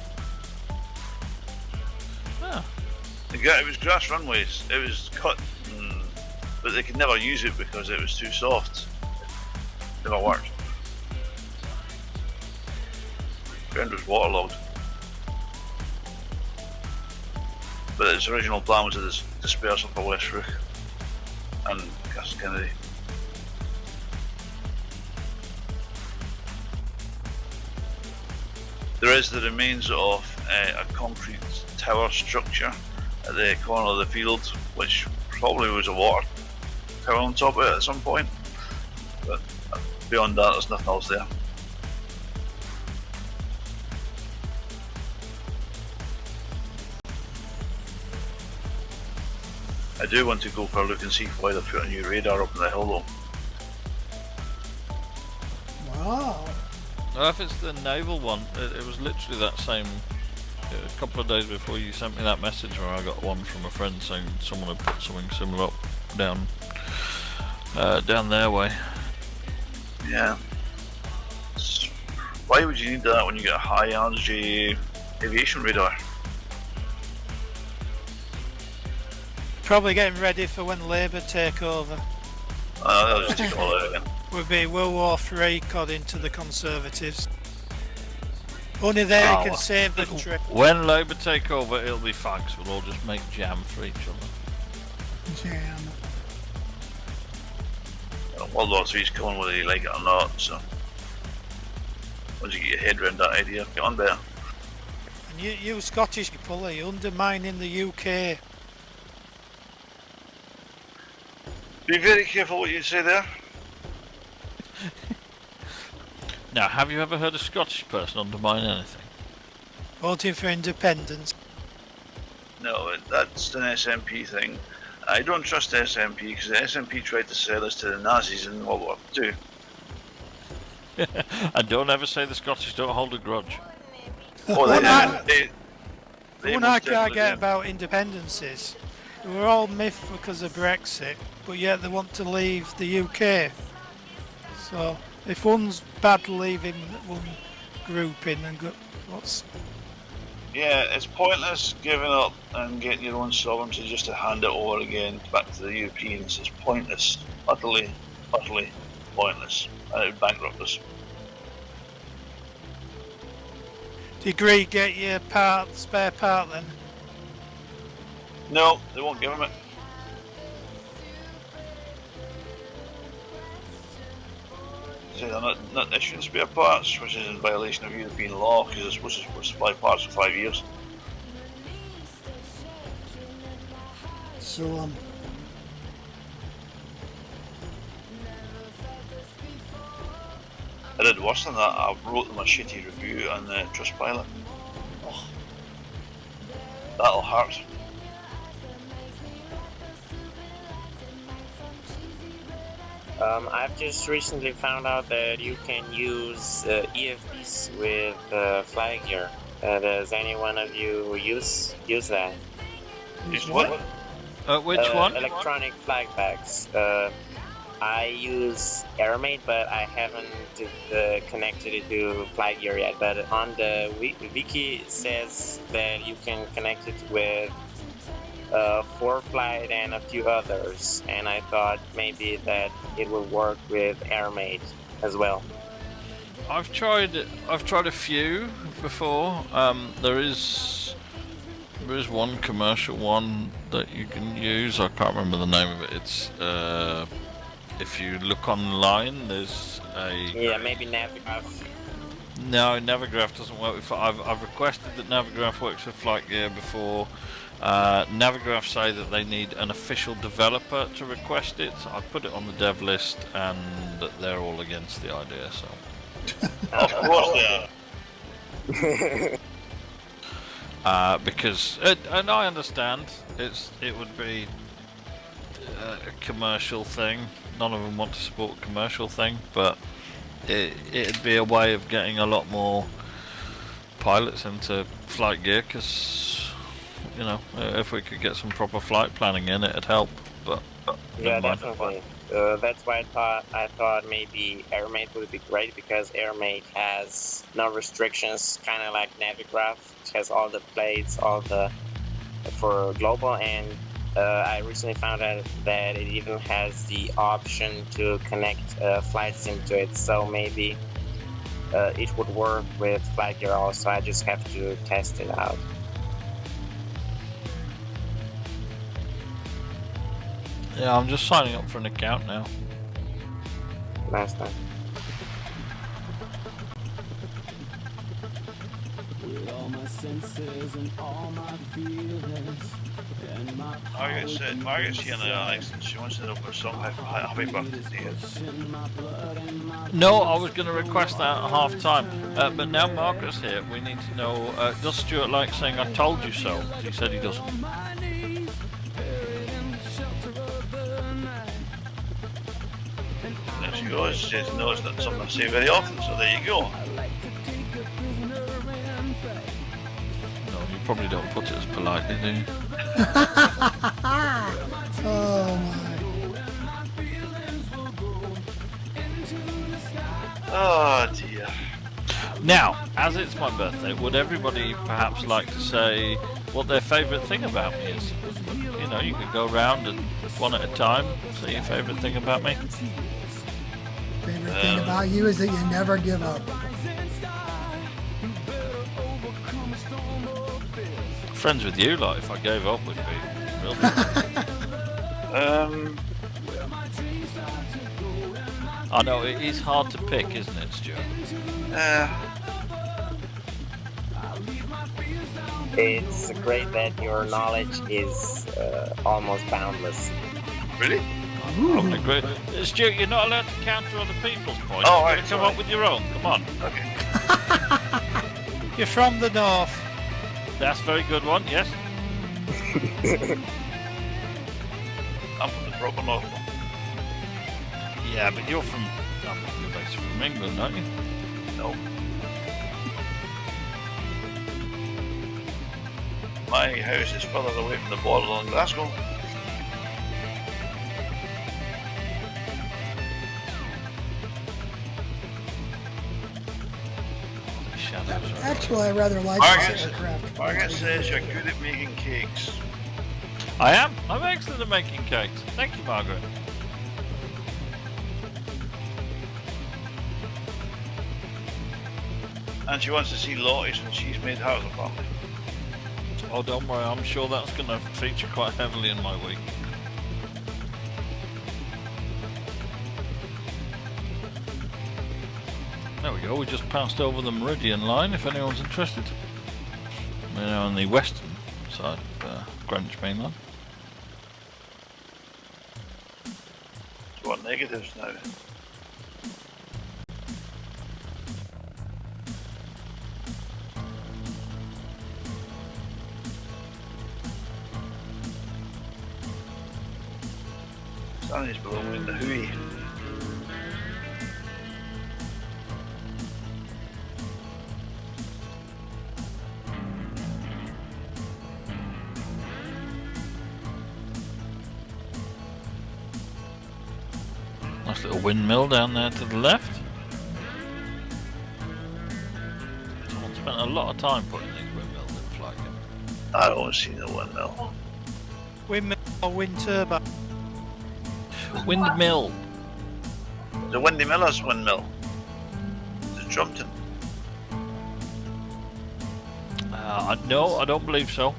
Ah, It was grass runways. It was cut, but they could never use it because it was too soft. It never worked. The ground was waterlogged. But its original plan was to disperse up a Westbrook and Castle Kennedy. There is the remains of a concrete tower structure at the corner of the field, which probably was a water tower on top of it at some point. But beyond that, there's nothing else there. I do want to go for a look and see why they put a new radar up on the hill though. Wow. well, if it's the naval one, it was literally that same. A couple of days before you sent me that message, where I got one from a friend saying someone had put something similar up down their way. Yeah. Why would you need that when you get a high RJ aviation radar? Probably getting ready for when Labour take over. They'll just take it all out again. Would be World War III according to the Conservatives. Only they Oh, can save the trip. When Labour take over, it'll be fun 'cause we'll all just make jam for each other. Jam. World War III's coming whether you like it or not, so once you get your head around that idea, get on better. And you Scottish people are undermining the UK. Be very careful what you say there. Now, have you ever heard a Scottish person undermine anything? Voting for independence. No, that's an SNP thing. I don't trust the SNP because the SNP tried to sell us to the Nazis in World War II. And don't ever say the Scottish don't hold a grudge. Oh, What they one most I can't definitely get do. about independences, they were all myth because of Brexit, but yet they want to leave the UK. So if one's bad leaving one group in, then what's Yeah, it's pointless giving up and getting your own sovereignty just to hand it over again back to the Europeans. It's pointless. Utterly, utterly pointless. And it would bankrupt us. do you agree? Get your spare part then. No, they won't give them it. So they're not issuing spare parts, which is in violation of European law because it's supposed to supply parts for 5 years. So, I did worse than that. I wrote them a shitty review on the Trustpilot. That'll hurt. I've just recently found out that you can use EFDs with flag gear. Does any one of you use that? Use what? Which one? Electronic flag bags. I use AirMate, but I haven't connected it to flag gear yet. But on the wiki it says that you can connect it with ForFlight and a few others, and I thought maybe that it will work with AirMate as well. I've tried a few before. There is one commercial one that you can use. I can't remember the name of it. It's if you look online, there's a maybe Navigraph. No, Navigraph doesn't work with. I've requested that Navigraph works with flight gear before. Navigraph say that they need an official developer to request it. I put it on the dev list, and they're all against the idea. So. Of course they are. Because and I understand it would be a commercial thing. None of them want to support a commercial thing, but it'd be a way of getting a lot more pilots into flight gear. Because if we could get some proper flight planning in, it'd help. But yeah, definitely. That's why I thought maybe AirMate would be great, because AirMate has no restrictions, kind of like Navigraph. It has all the plates, for global, and I recently found out that it even has the option to connect flight sim to it. So maybe it would work with flight gear also. I just have to test it out. Yeah, I'm just signing up for an account now. Nice time. Margaret's here now, Alex, and she wants to know for some happy birthday to you. No, I was going to request that at half time, but now Margaret's here. We need to know. Does Stuart like saying "I told you so"? He said he doesn't. There she goes. She knows that something I say very often, so there you go. No, you probably don't put it as politely, do you? Oh my. Oh dear. Now, as it's my birthday, would everybody perhaps like to say what their favourite thing about me is? You could go round and one at a time say your favourite thing about me. Favorite thing about you is that you never give up. Friends with you, like if I gave up would be real. I know it is hard to pick, isn't it, Stuart? It's great that your knowledge is almost boundless. Really? I would agree. Stuart, you're not allowed to counter other people's points. Oh, You've got right, to come sorry. up with your own. Come on. Okay. You're from the north. That's a very good one, yes. I'm from the proper north. Yeah, but you're basically from England, aren't you? No. My house is further away from the border than Glasgow. The shadows are... Actually, I rather like this aircraft. Margaret says you're good at making cakes. I am. I'm excellent at making cakes. Thank you, Margaret. And she wants to see Lottie's when she's made her the family. Oh, don't worry. I'm sure that's going to feature quite heavily in my week. There we go. We just passed over the Meridian line, if anyone's interested. We're now on the western side of Greenwich Mainland. So what negatives now? Stanley's below in the Hui. Nice little windmill down there to the left. Someone spent a lot of time putting these windmills in flight. I don't see no windmill. Windmill or wind turbine? Windmill. The Windy Miller's windmill. The Trumpton. No, I don't believe so.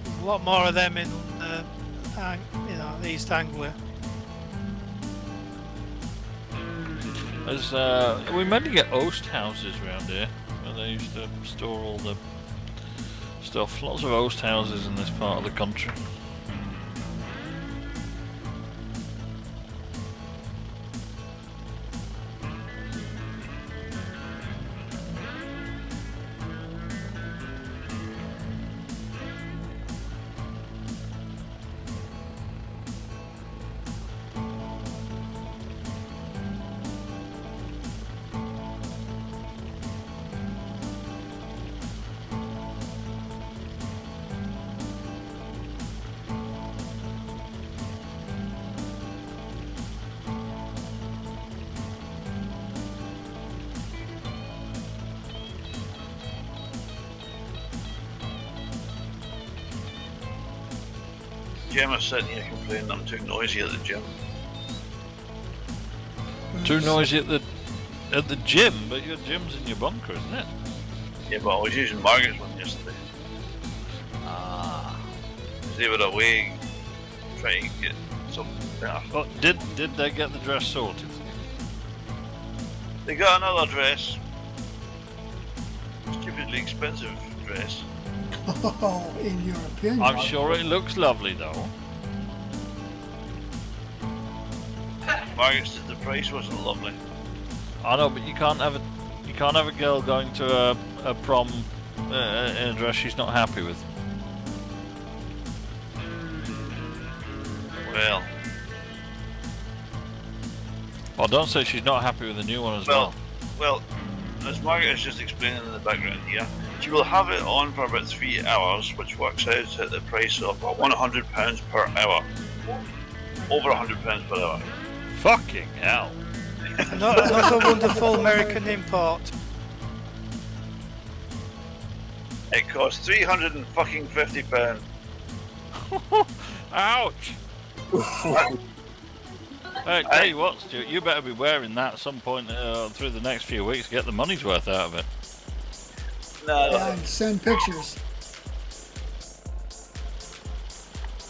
There's a lot more of them in, East Anglia. There's, we mainly get oast houses around here, where they used to store all the stuff. Lots of oast houses in this part of the country. Gemma's sitting here complaining I'm too noisy at the gym. Too noisy at the gym, but your gym's in your bunker, isn't it? Yeah, but I was using Margaret's one yesterday. Ah. They were away trying to get something better. Well, did they get the dress sorted? They got another dress. Stupidly expensive dress. Oh, in your opinion. I'm sure it looks lovely though. Margaret said the price wasn't lovely. I know, but you can't have a girl going to a prom in a dress she's not happy with. Well, Well, don't say she's not happy with the new one as well. well, as Margaret is just explaining in the background here, she will have it on for about 3 hours, which works out at the price of £100 per hour. Over £100 per hour. Fucking hell. Another wonderful American import. It costs £350. Ouch! Hey, tell you what, Stuart, you better be wearing that at some point through the next few weeks to get the money's worth out of it. No, Yeah, and send pictures.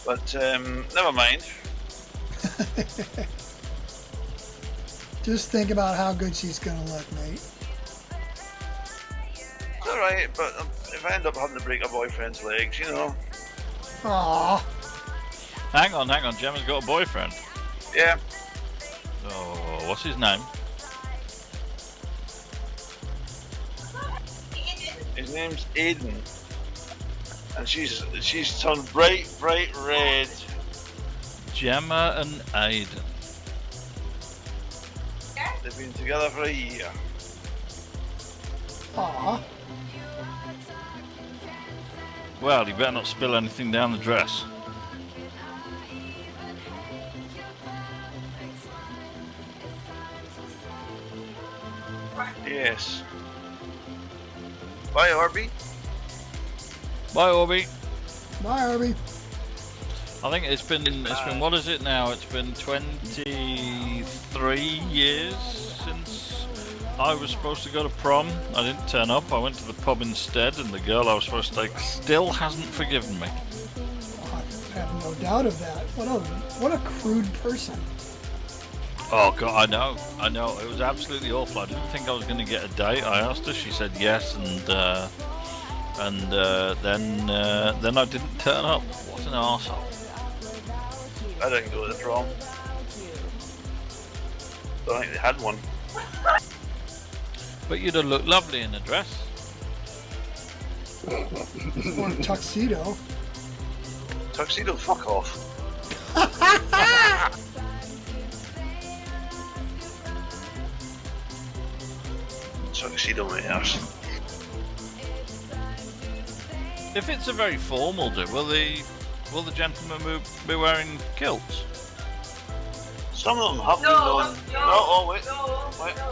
but never mind. Just think about how good she's gonna look, mate. It's alright, but if I end up having to break a boyfriend's legs, you know. Aww. Hang on, Gemma's got a boyfriend. Yeah, Oh, what's his name? his name's Aiden. And she's turned bright red. Gemma and Aiden. They've been together for a year. Aww. Well, you better not spill anything down the dress. Yes. Bye, Orby. Bye, Orby. Bye, Herbie. I think it's been what is it now? It's been 23 years since I was supposed to go to prom. I didn't turn up. I went to the pub instead, and the girl I was supposed to take still hasn't forgiven me. I have no doubt of that. What a crude person. Oh God, I know. It was absolutely awful. I didn't think I was going to get a date. I asked her. She said yes, and then I didn't turn up. What an arsehole. I didn't go to the prom. Don't think they had one. But you'd have looked lovely in a dress. Or a tuxedo. Tuxedo, fuck off. Tuxedo, my arse. If it's a very formal do, will the gentleman be wearing kilts? Some of them have been No, on. Oh, wait. no, Wait. no.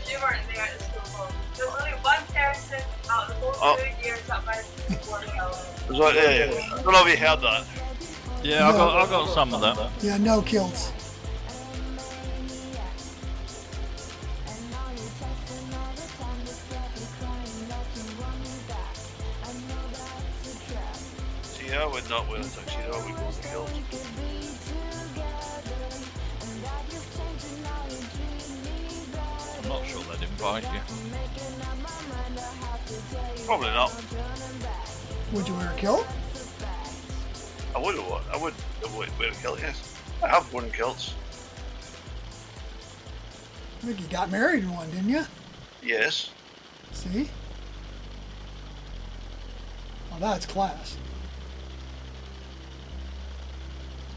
You weren't there at the school. There was only one person out of the whole 2 years that managed to score the goal. Was that, yeah. I don't know if you heard that. Yeah, I got some of that. Yeah, no kills. See, I would not wear a tuxedo, I would go with kilts. I'm not sure they'd invite you. Probably not. Would you wear a kilt? I would wear a kilt, yes. I have worn kilts. I think you got married in one, didn't you? Yes. See? Well, that's class.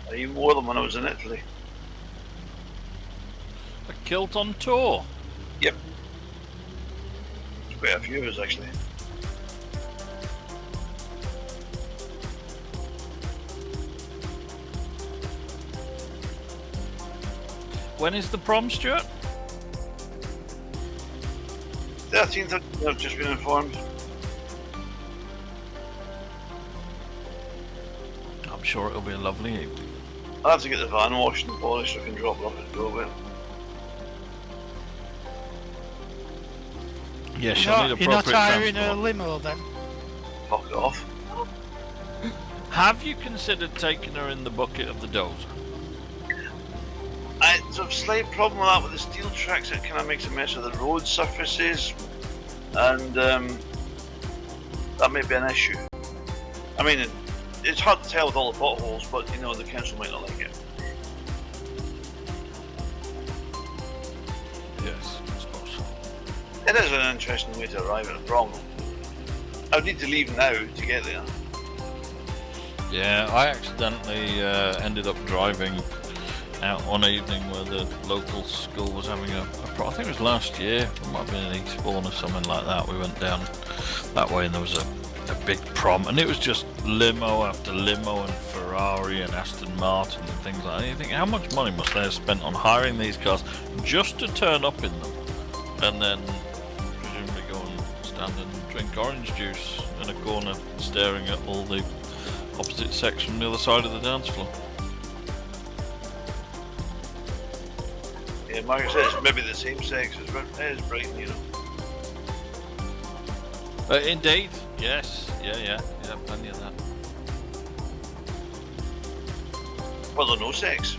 I even wore them when I was in Italy. A kilt on tour. Yep. There's quite a few of us actually. When is the prom, Stuart? 13th, I've just been informed. I'm sure it'll be a lovely evening. I'll have to get the van washed and polished so I can drop it off at the doorway. Yes, you'll need You're not appropriate hiring a transport. limo then? Fuck it off. Have you considered taking her in the bucket of the dozer? There's a slight problem with that with the steel tracks. It kind of makes a mess of the road surfaces, and that may be an issue. I mean, it's hard to tell with all the potholes, but you know the council might not like it. Yes, I suppose so. It is an interesting way to arrive at a problem. I would need to leave now to get there. Yeah, I accidentally ended up driving out one evening where the local school was having I think it was last year, it might have been in Eastbourne or something like that. We went down that way and there was a big prom, and it was just limo after limo and Ferrari and Aston Martin and things like that. And you think, how much money must they have spent on hiring these cars just to turn up in them and then presumably go and stand and drink orange juice in a corner staring at all the opposite sex from the other side of the dance floor. Yeah, Margaret says it's maybe the same sex as Brighton, you know. Indeed, yes, yeah, plenty of that. Well, they're no sex.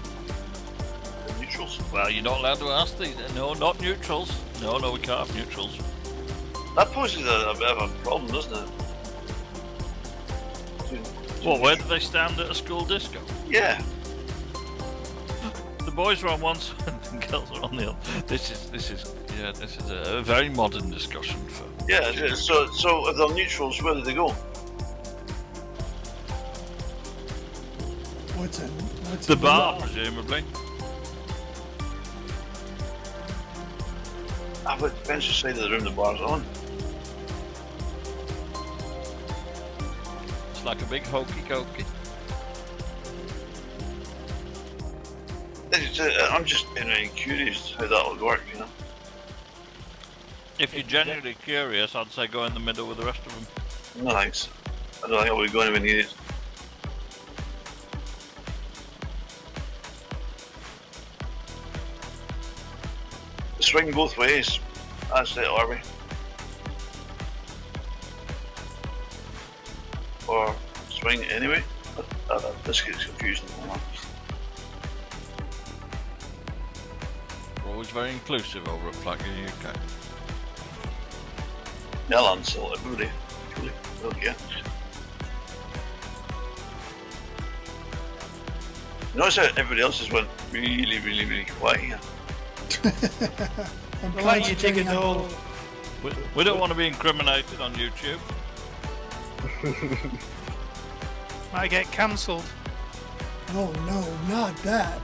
They're neutrals. Well, you're not allowed to ask these. No, not neutrals. No, we can't have neutrals. That poses a bit of a problem, doesn't it? Well, where do they stand at a school disco? Yeah. The boys are on one side and the girls are on the other. This is a very modern discussion for. Yeah, it is. So if they're neutrals, where do they go? What's The bar, presumably. I would depends the side of the room the bar's on. It's like a big hokey cokey. I'm just being really curious how that would work, you know. If you're genuinely curious, I'd say go in the middle with the rest of them. No thanks. I don't think I would go anywhere near it. Swing both ways. That's it, are we? Or swing anyway? This gets confusing. We're always very inclusive over at FlightNight UK. Yeah, I'll answer everybody. Oh, yeah. Notice how everybody else has went really, really, really quiet here. I'm We'll let you dig a concentrating on- hole. We don't want to be incriminated on YouTube. Might get cancelled. Oh no, not that.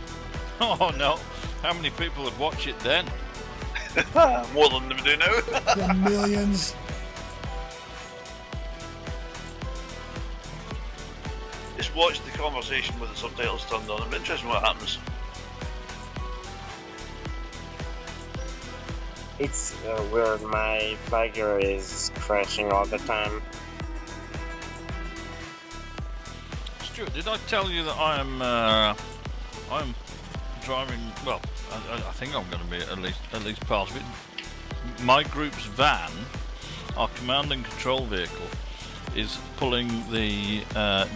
Oh no, how many people would watch it then? More than they do now. The millions. Just watch the conversation with the subtitles turned on. I'm interested in what happens. It's weird. My flagger is crashing all the time. Stuart, did I tell you that I'm driving? Well, I think I'm going to be at least part of it. My group's van, our command and control vehicle, is pulling the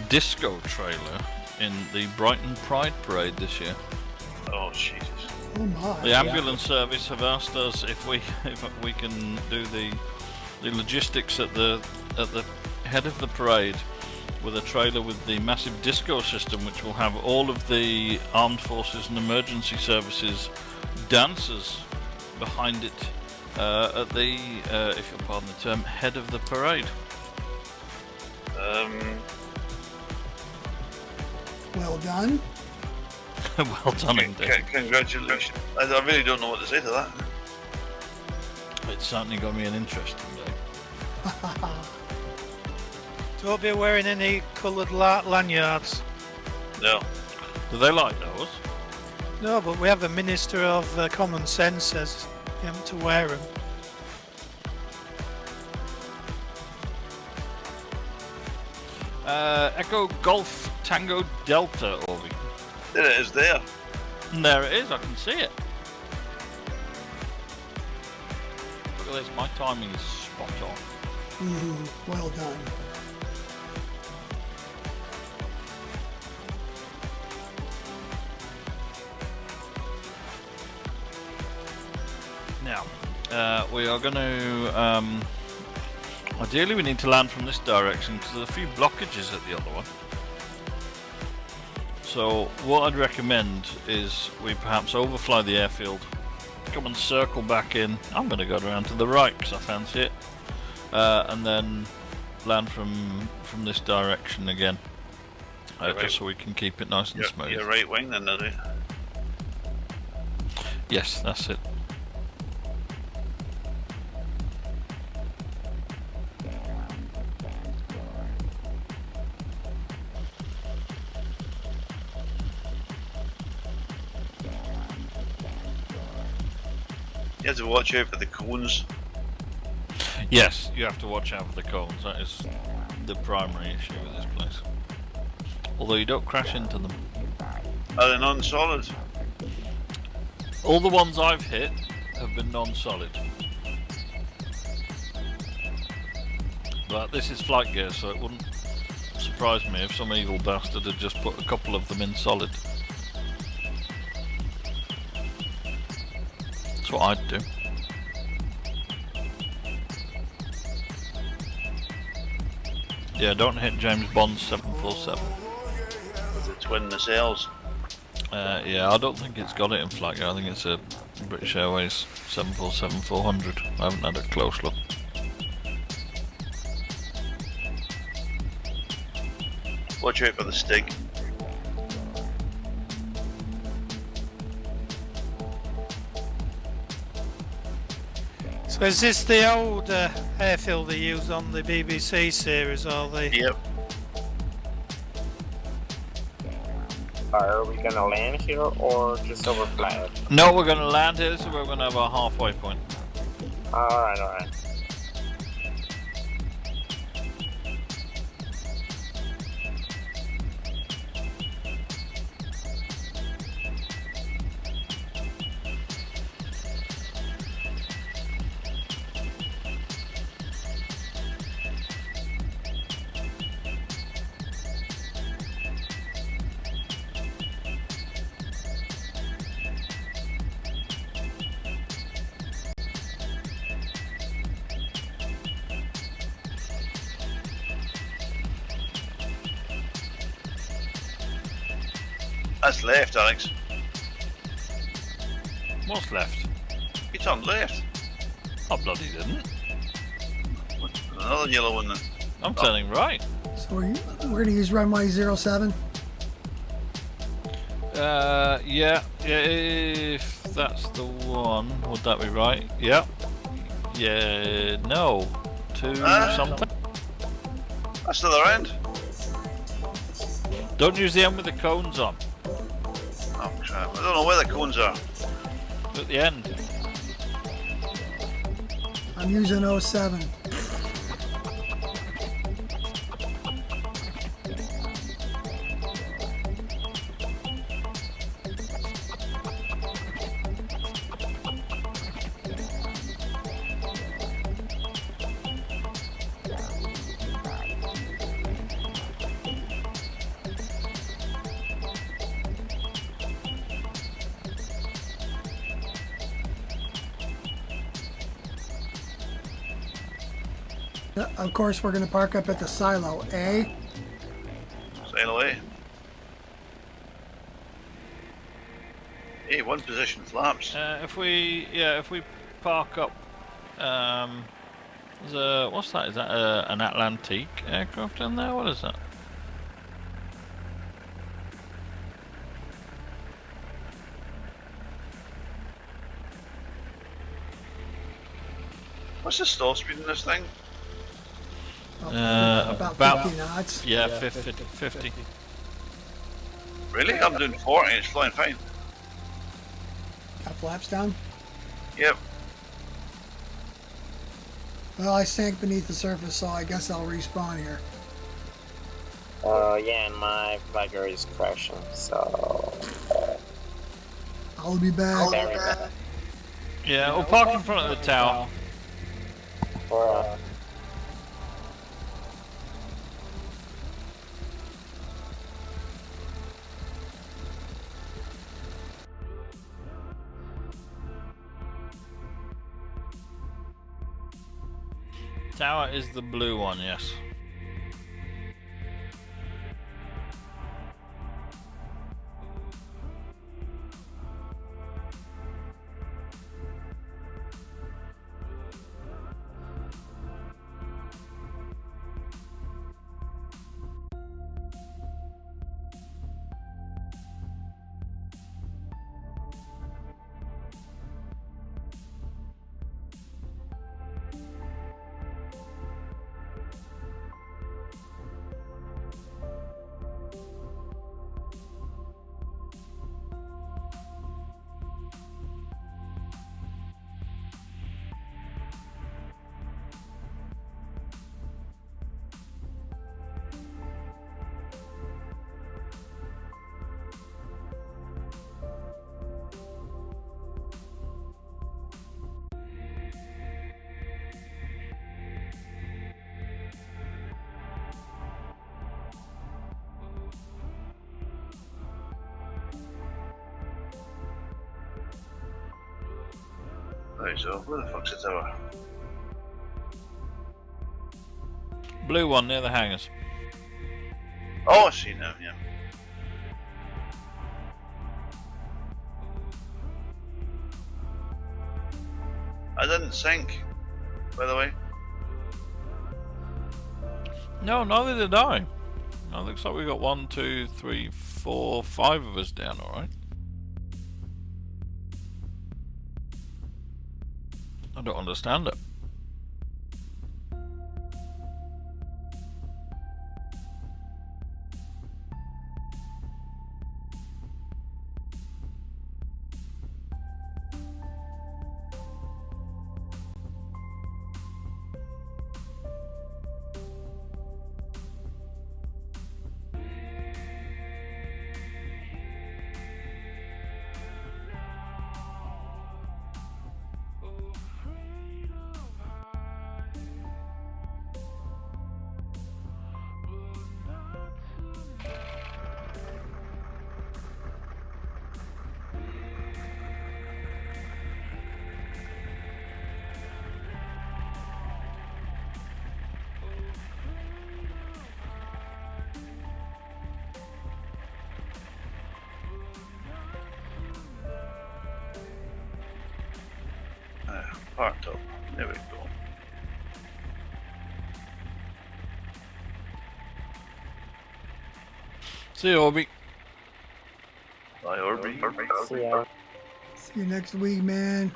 disco trailer in the Brighton Pride Parade this year. Oh Jesus! Oh my. The ambulance service have asked us if we can do the logistics at the head of the parade with a trailer with the massive disco system, which will have all of the armed forces and emergency services dancers behind it at the, if you'll pardon the term, head of the parade. Well done. Well done indeed. Congratulations. I really don't know what to say to that. It's certainly going to be an interesting day. Don't be wearing any coloured lanyards. No. Do they like those? No, but we have a Minister of Common Sense says you have to wear them. Echo Golf Tango Delta, Orby. There it is there. And there it is, I can see it. Look at this, my timing is spot on. Well done. Now, we are going to, ideally we need to land from this direction because there's a few blockages at the other one. So what I'd recommend is we perhaps overfly the airfield, come and circle back in. I'm going to go around to the right because I fancy it, and then land from this direction again, just so we can keep it nice and smooth. Your right wing then, is it? Yes, that's it. You have to watch out for the cones. Yes, you have to watch out for the cones. That is the primary issue with this place. Although you don't crash into them. Are they non-solid? All the ones I've hit have been non-solid. But this is flight gear, so it wouldn't surprise me if some evil bastard had just put a couple of them in solid. That's what I'd do. Yeah, don't hit James Bond's 747. With the twin nacelles. Yeah, I don't think it's got it in flight gear. I think it's a British Airways 747-400. I haven't had a close look. Watch out for the Stig. So is this the old airfield they use on the BBC series, or the? Yep. Are we gonna land here or just overfly it? No, we're going to land here, so we're going to have our halfway point. Alright, alright. That's left, Alex. What's left? You turned left. I bloody didn't. Another yellow one then. I'm turning right. So we're going to use runway 07. Yeah, if that's the one, would that be right? Yeah. Yeah, no. To something. That's the other end. Don't use the end with the cones on. Oh crap! I don't know where the cones are. At the end. I'm using 07. Of course, we're going to park up at the silo, eh? Sail away. Hey, one position flaps. If we park up, there's a, what's that? Is that an Atlantique aircraft in there? What is that? What's the stall speed in this thing? About 50 knots. Yeah, 50. Really? I'm doing 40. It's flying fine. Got flaps down. Yep. Well, I sank beneath the surface, so I guess I'll respawn here. Yeah, and my flagger is crashing, so... I'll be back. Very bad. Yeah, we'll park in front of the tower. Or, Tower is the blue one, yes. Right, so where the fuck's the tower? Blue one near the hangars. Oh, I see now, yeah. I didn't sink, by the way. No, neither did I. Oh, looks like we got 1, 2, 3, 4, 5 of us down, alright. I don't understand it. Parked up. There we go. See you, Orbie. Bye, Orby. see ya. See you next week, man.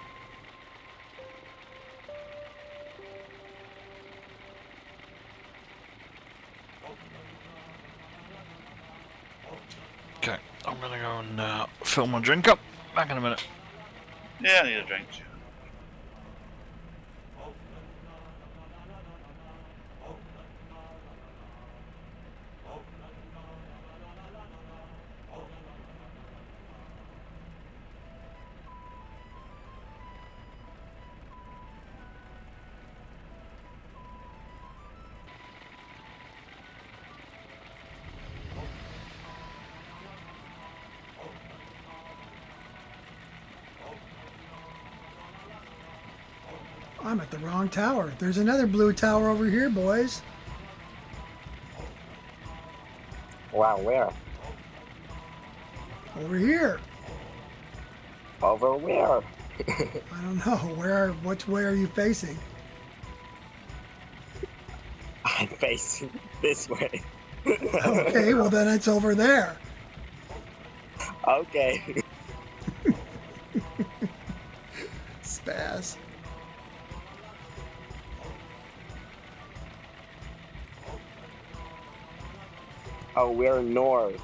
gonna go and fill my drink up. Back in a minute. Yeah, I need a drink. I'm at the wrong tower. There's another blue tower over here, boys. Wow, where? Over here. Over where? I don't know. Which way are you facing? I'm facing this way. Okay, well then it's over there. Okay. Spaz. Oh, we're north.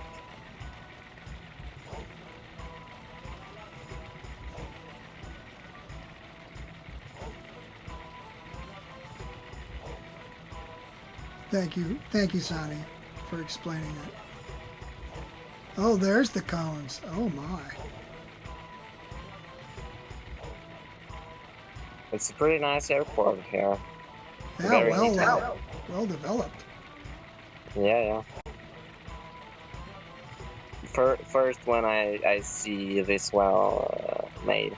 Thank you, Sonny, for explaining it. Oh, there's the cones. Oh my. It's a pretty nice airport here. Yeah, Very well developed. Yeah. First when I see this well made.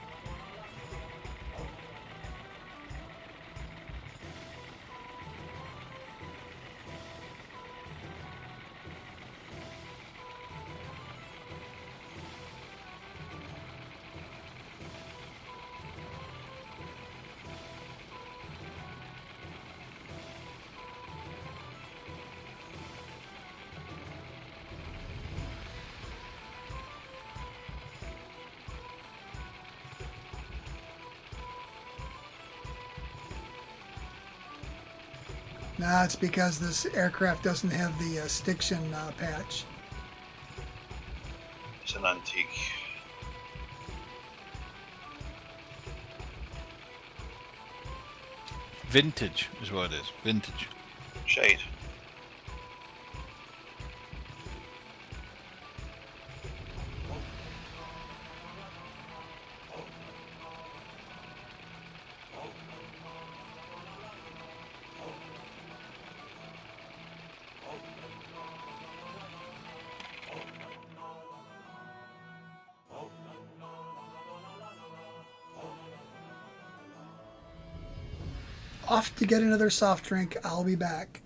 Nah, it's because this aircraft doesn't have the stiction patch. It's an antique. Vintage is what it is. Vintage. Shade. Off to get another soft drink. I'll be back.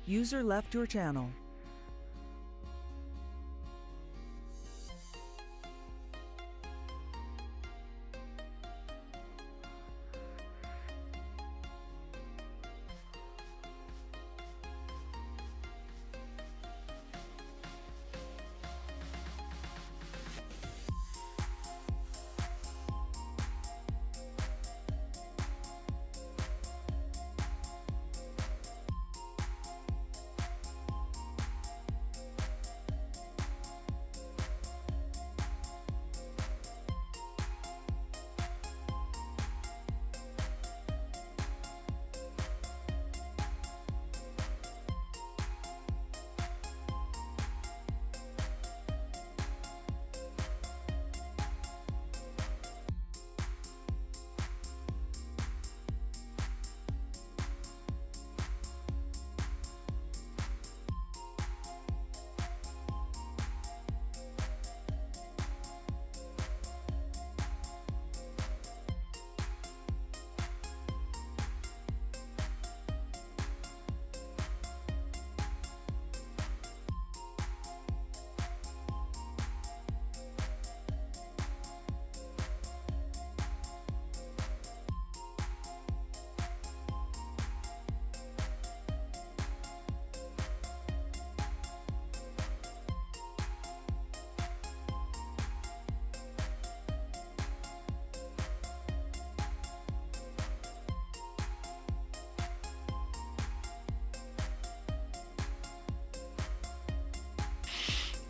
User left your channel.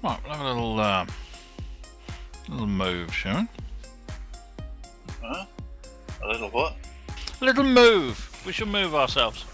Right, we'll have a little move, shall we? Huh? A little what? A little move. We should move ourselves.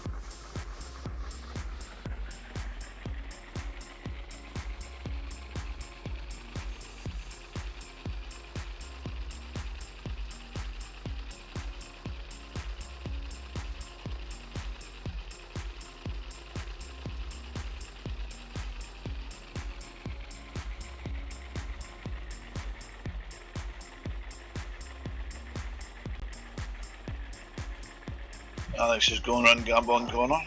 Alex is going around Gambon Corner.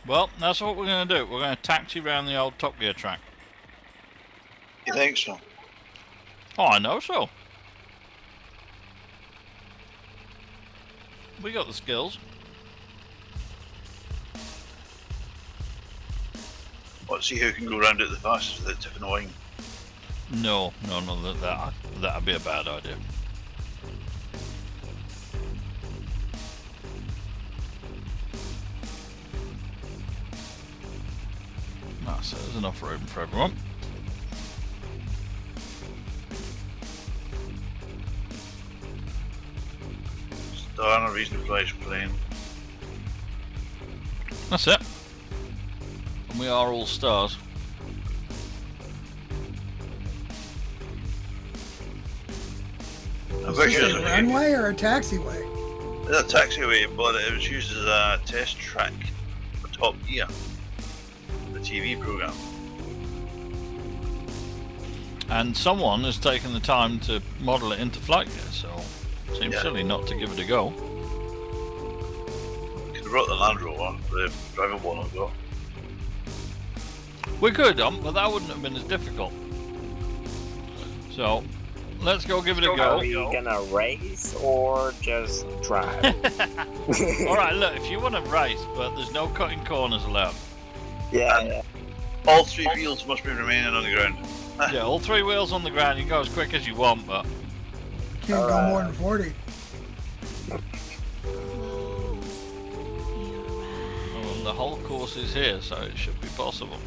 Well, that's what we're going to do. We're going to taxi around the old Top Gear track. You think so? Oh, I know so. We got the skills. Let's see who can go around it the fastest without tipping a wing. No, that'd be a bad idea. So there's enough room for everyone. Star on a reasonably priced plane. That's it. And we are all stars. I'm Is quite this sure a it's a runway or a taxiway? taxiway, but it was used as a test track for Top Gear, the TV program. And someone has taken the time to model it into flight gear, so it seems Yeah. silly not to give it a go. Could have brought the Land Rover, the driver one I've got. We could, but that wouldn't have been as difficult. So, let's go give it a Are go. we gonna race or just drive? Alright, look, if you want to race, but there's no cutting corners allowed. Yeah. All three wheels must be remaining on the ground. Yeah, all three wheels on the ground, you can go as quick as you want, but Can't go more than 40. well, the whole course is here, so it should be possible.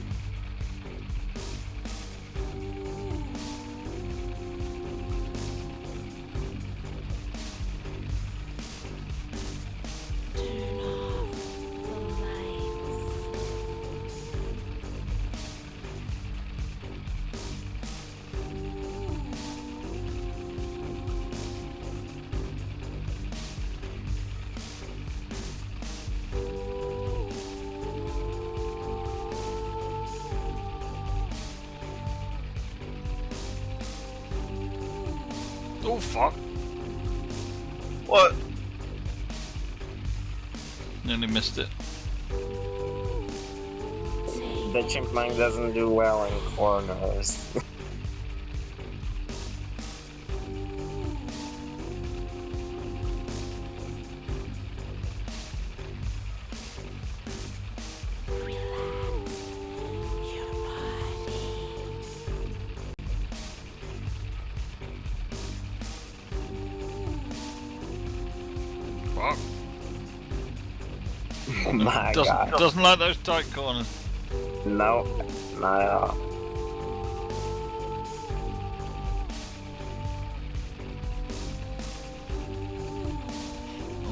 Oh fuck. What? Nearly missed it. The chipmunk doesn't do well in corners. Fuck. My God. Doesn't like those tight corners. No, not at all.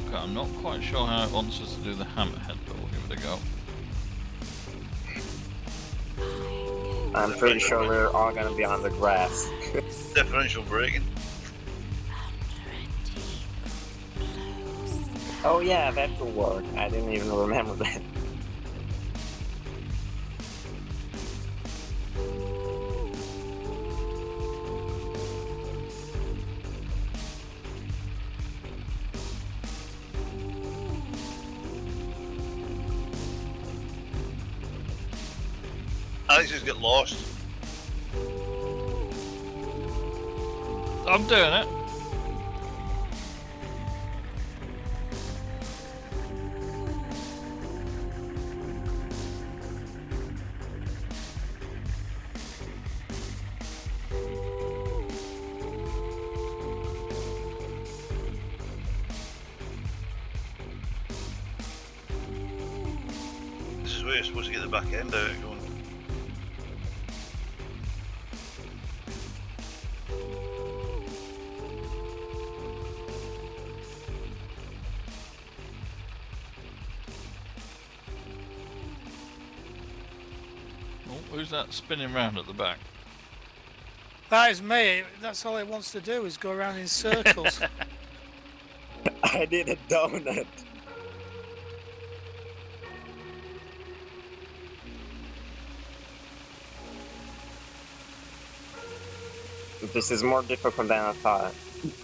Okay, I'm not quite sure how it wants us to do the hammerhead, but we'll give it a go. I'm pretty sure we're all gonna be on the grass. Differential braking. Oh yeah, that could work. I didn't even remember that. Alex just get lost. I'm doing it. This is way you're supposed to get the back end out going. Oh, who's that spinning round at the back? That is me. That's all it wants to do is go around in circles. I did a donut. This is more difficult than I thought. It's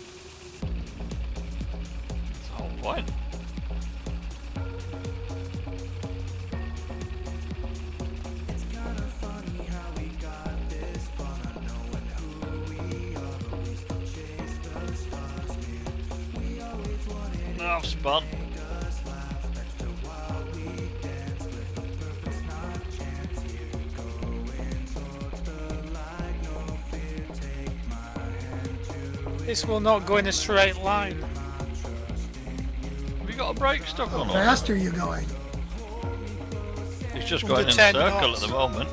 the whole point. No, I've spun. This will not go in a straight line. Have you got a brake stuck on? How Or fast are you going? it's just Under going in a 10 circle knots. at the moment.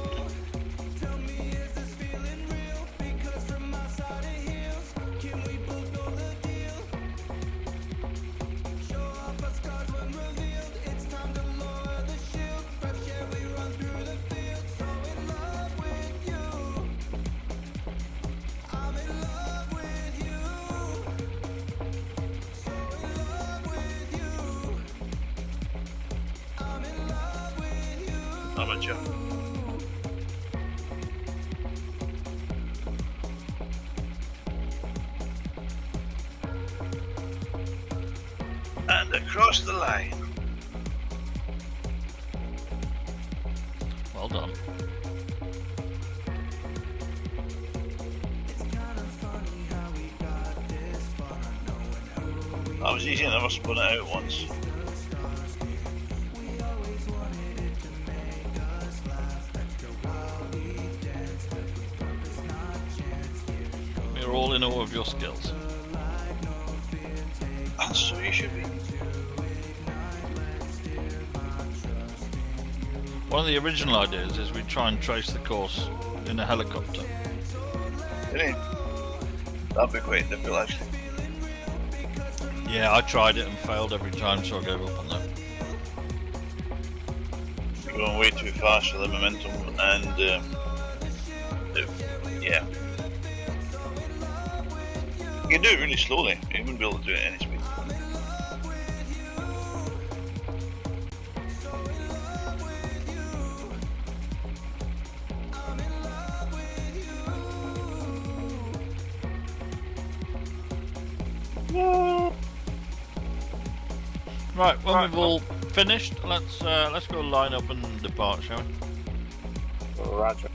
Amateur. And across the line. Well done. That was easy, I never spun it out once. You're all in awe of your skills. And so you should be. One of the original ideas is we try and trace the course in a helicopter. Didn't it? That'd be quite difficult actually. Yeah, I tried it and failed every time, so I gave up on that. You're going way too fast for the momentum and yeah. You can do it really slowly, you wouldn't be able to do it at any speed. Right, when we've all finished, let's go line up and depart, shall we? Roger.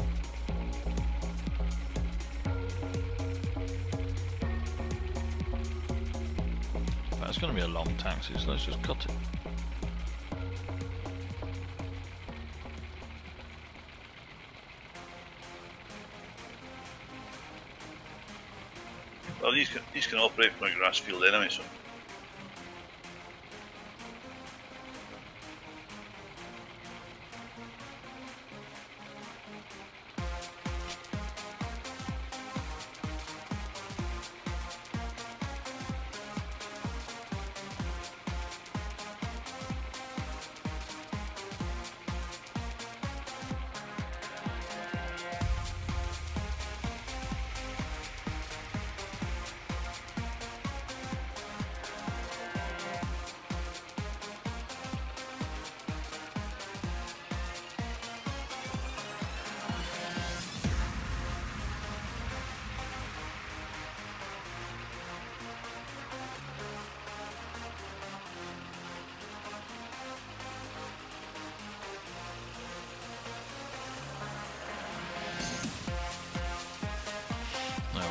It's going to be a long taxi, so let's just cut it. Well, these can operate from a grass field anyway, so.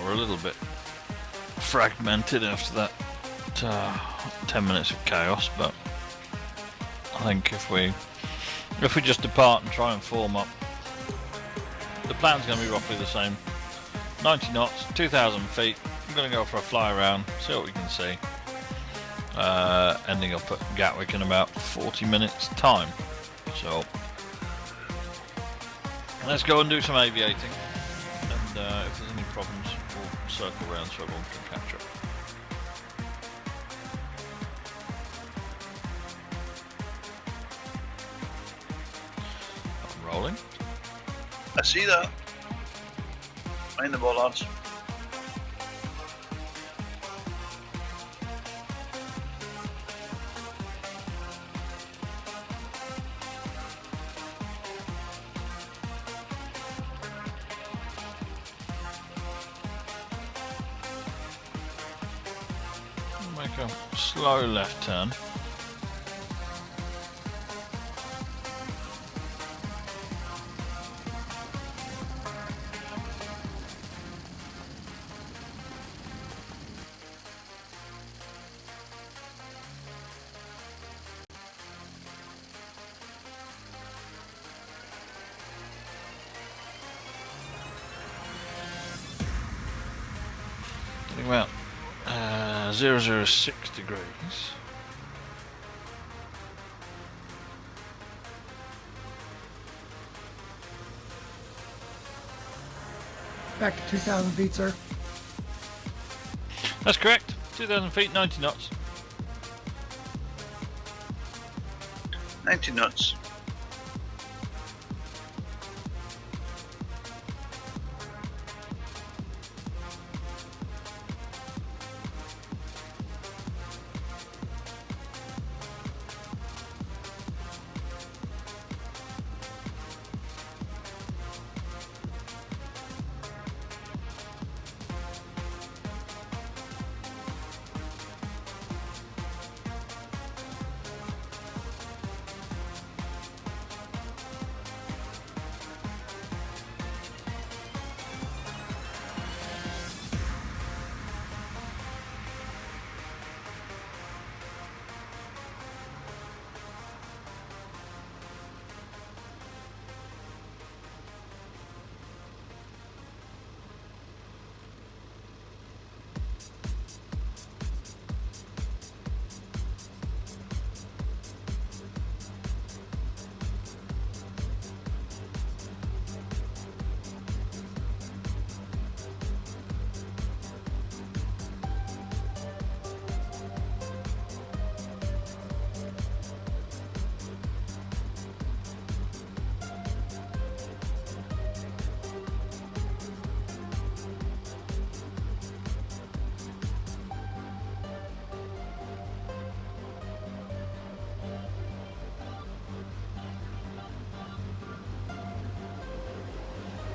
We're a little bit fragmented after that 10 minutes of chaos, but I think if we just depart and try and form up, the plan's going to be roughly the same. 90 knots, 2,000 feet. I'm going to go for a fly around, see what we can see. Ending up at Gatwick in about 40 minutes time. So Let's go and do some aviating, and if there's any problems, we'll circle around so everyone can catch up. I'm rolling. I see that. Mind the ball, lads. Make a slow left turn. Getting about 006 degrees. Back to 2,000 feet, sir. That's correct. 2,000 feet, 90 knots. 90 knots.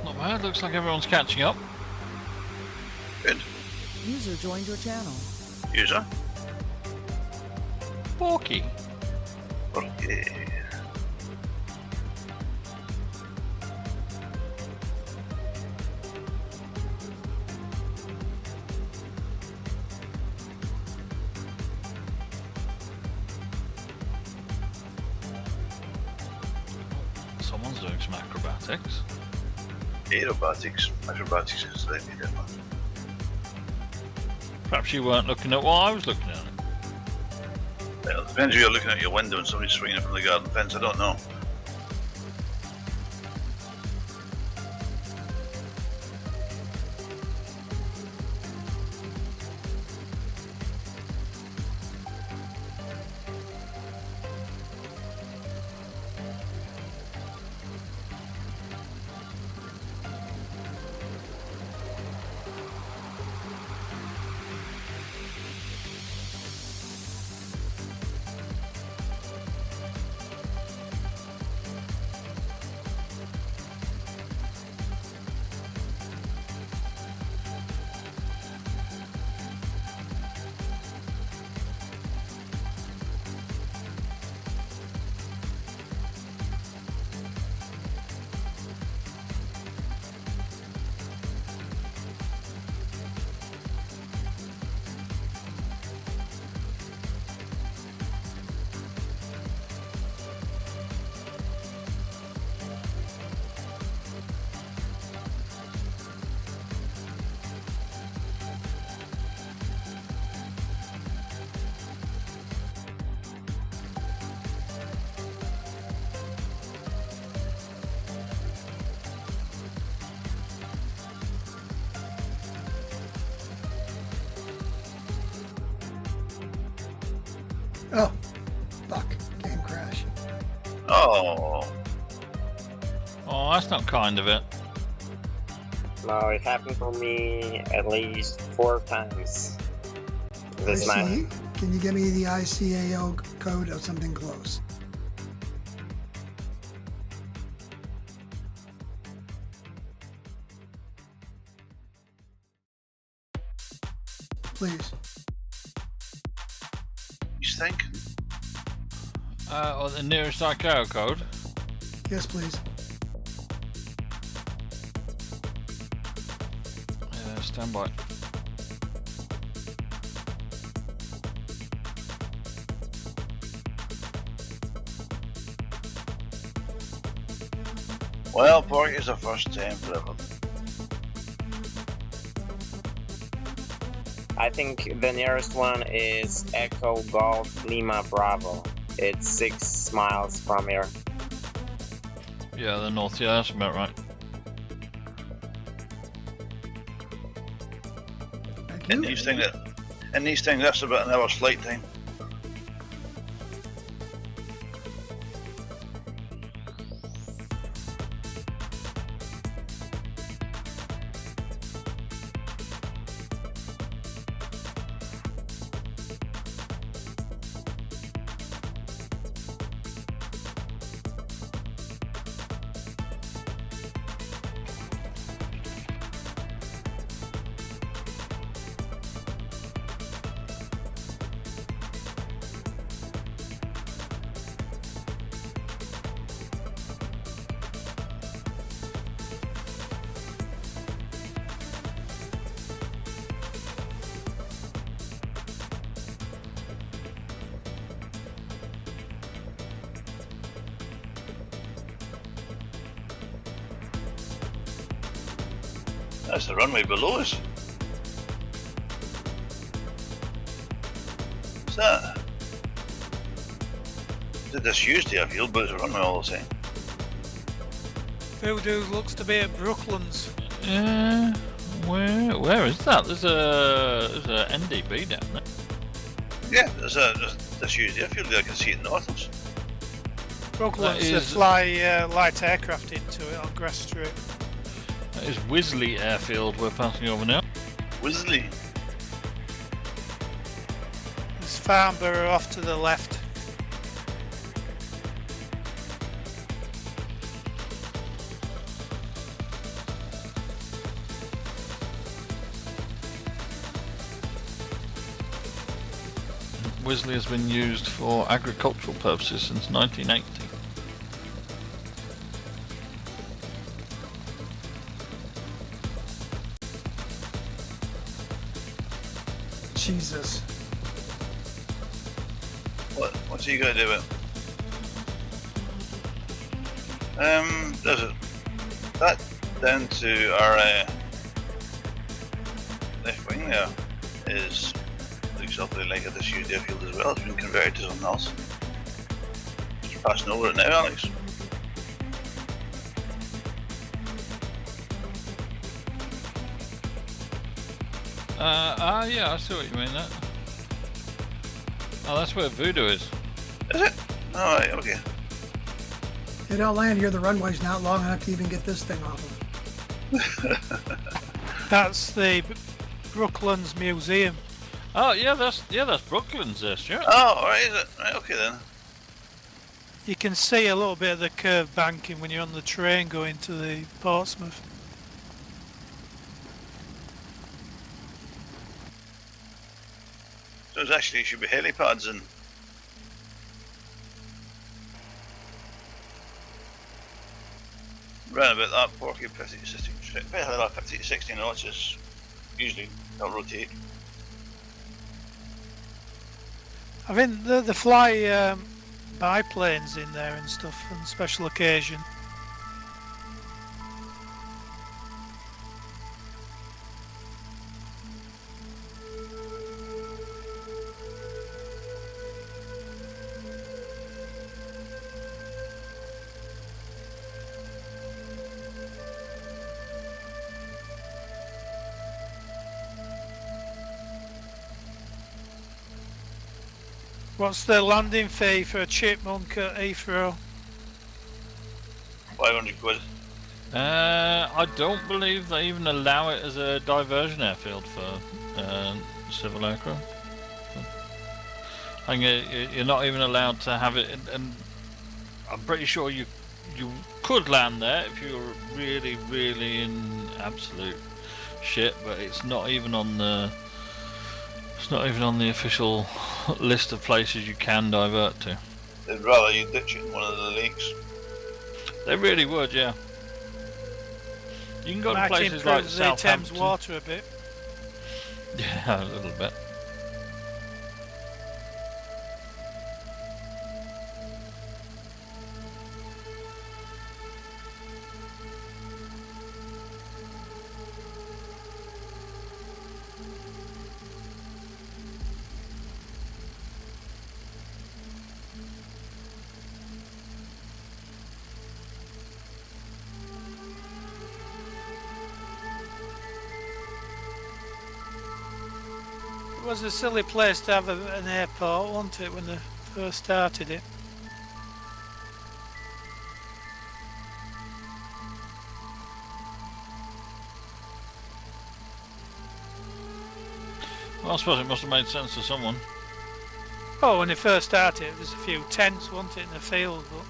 Not bad, looks like everyone's catching up. Good. User joined your channel. User. Porky. Okay. Someone's doing some acrobatics. Aerobatics. Acrobatics is slightly different. Perhaps you weren't looking at what I was looking at. Well, it depends if you're looking out your window and somebody's swinging it from the garden fence, I don't know. Oh, fuck. Game crash. Oh, Oh, that's not kind of it. No, it happened for me at least 4 times this night. IC, can you give me the ICAO code of something close? Please. he's thinking. Or the nearest ICAO code. Yes, please. Stand by. Well, Porky's the first time forever. I think the nearest one is Echo Golf Lima Bravo. It's 6 miles from here. Yeah, the north. Yeah, that's about right. Thank And you. these things, that's about an hour's flight time. That's the runway below us. What's that? It's a disused airfield, but it's a runway all the same. Voodoo looks to be at Brooklands. Where is that? There's a NDB down there. Yeah, there's a disused airfield there. I can see it north of us. Brooklands, they is- fly light aircraft into it on Grass Street. That is Wisley Airfield we're passing over now. Wisley. There's Farnborough off to the left. Wisley has been used for agricultural purposes since 1980. Jesus. What's he gonna do with it? There's a that down to our left wing there is looks awfully like a disused airfield as well. It's been converted to something else. Just passing over it now, Alex. Yeah, I see what you mean. That. Oh, that's where Voodoo is. Is it? Alright, okay. It don't land here. The runway's not long enough to even get this thing off of. That's the Brooklands Museum. Oh, yeah, that's Brooklands there, sure. Oh, alright, is it? Right, okay then. You can see a little bit of the curved banking when you're on the train going to the Portsmouth. So there's actually should be helipads in. Round about that, Porky 50 to 60 knots is usually they'll rotate. I think they fly biplanes in there and stuff on special occasion. What's the landing fee for a Chipmunk at Heathrow? 500 quid. I don't believe they even allow it as a diversion airfield for civil aircraft. I think you're not even allowed to have it, and I'm pretty sure you could land there if you were really, really in absolute shit, but it's not even on the official list of places you can divert to. They'd rather you ditch it in one of the lakes. They really would, yeah. You can go to Might places like improve the Thames Southampton. water a bit. Yeah, a little bit. It was a silly place to have an airport, wasn't it, when they first started it? Well, I suppose it must have made sense to someone. Oh, when they first started, there was a few tents, wasn't it, in the field, but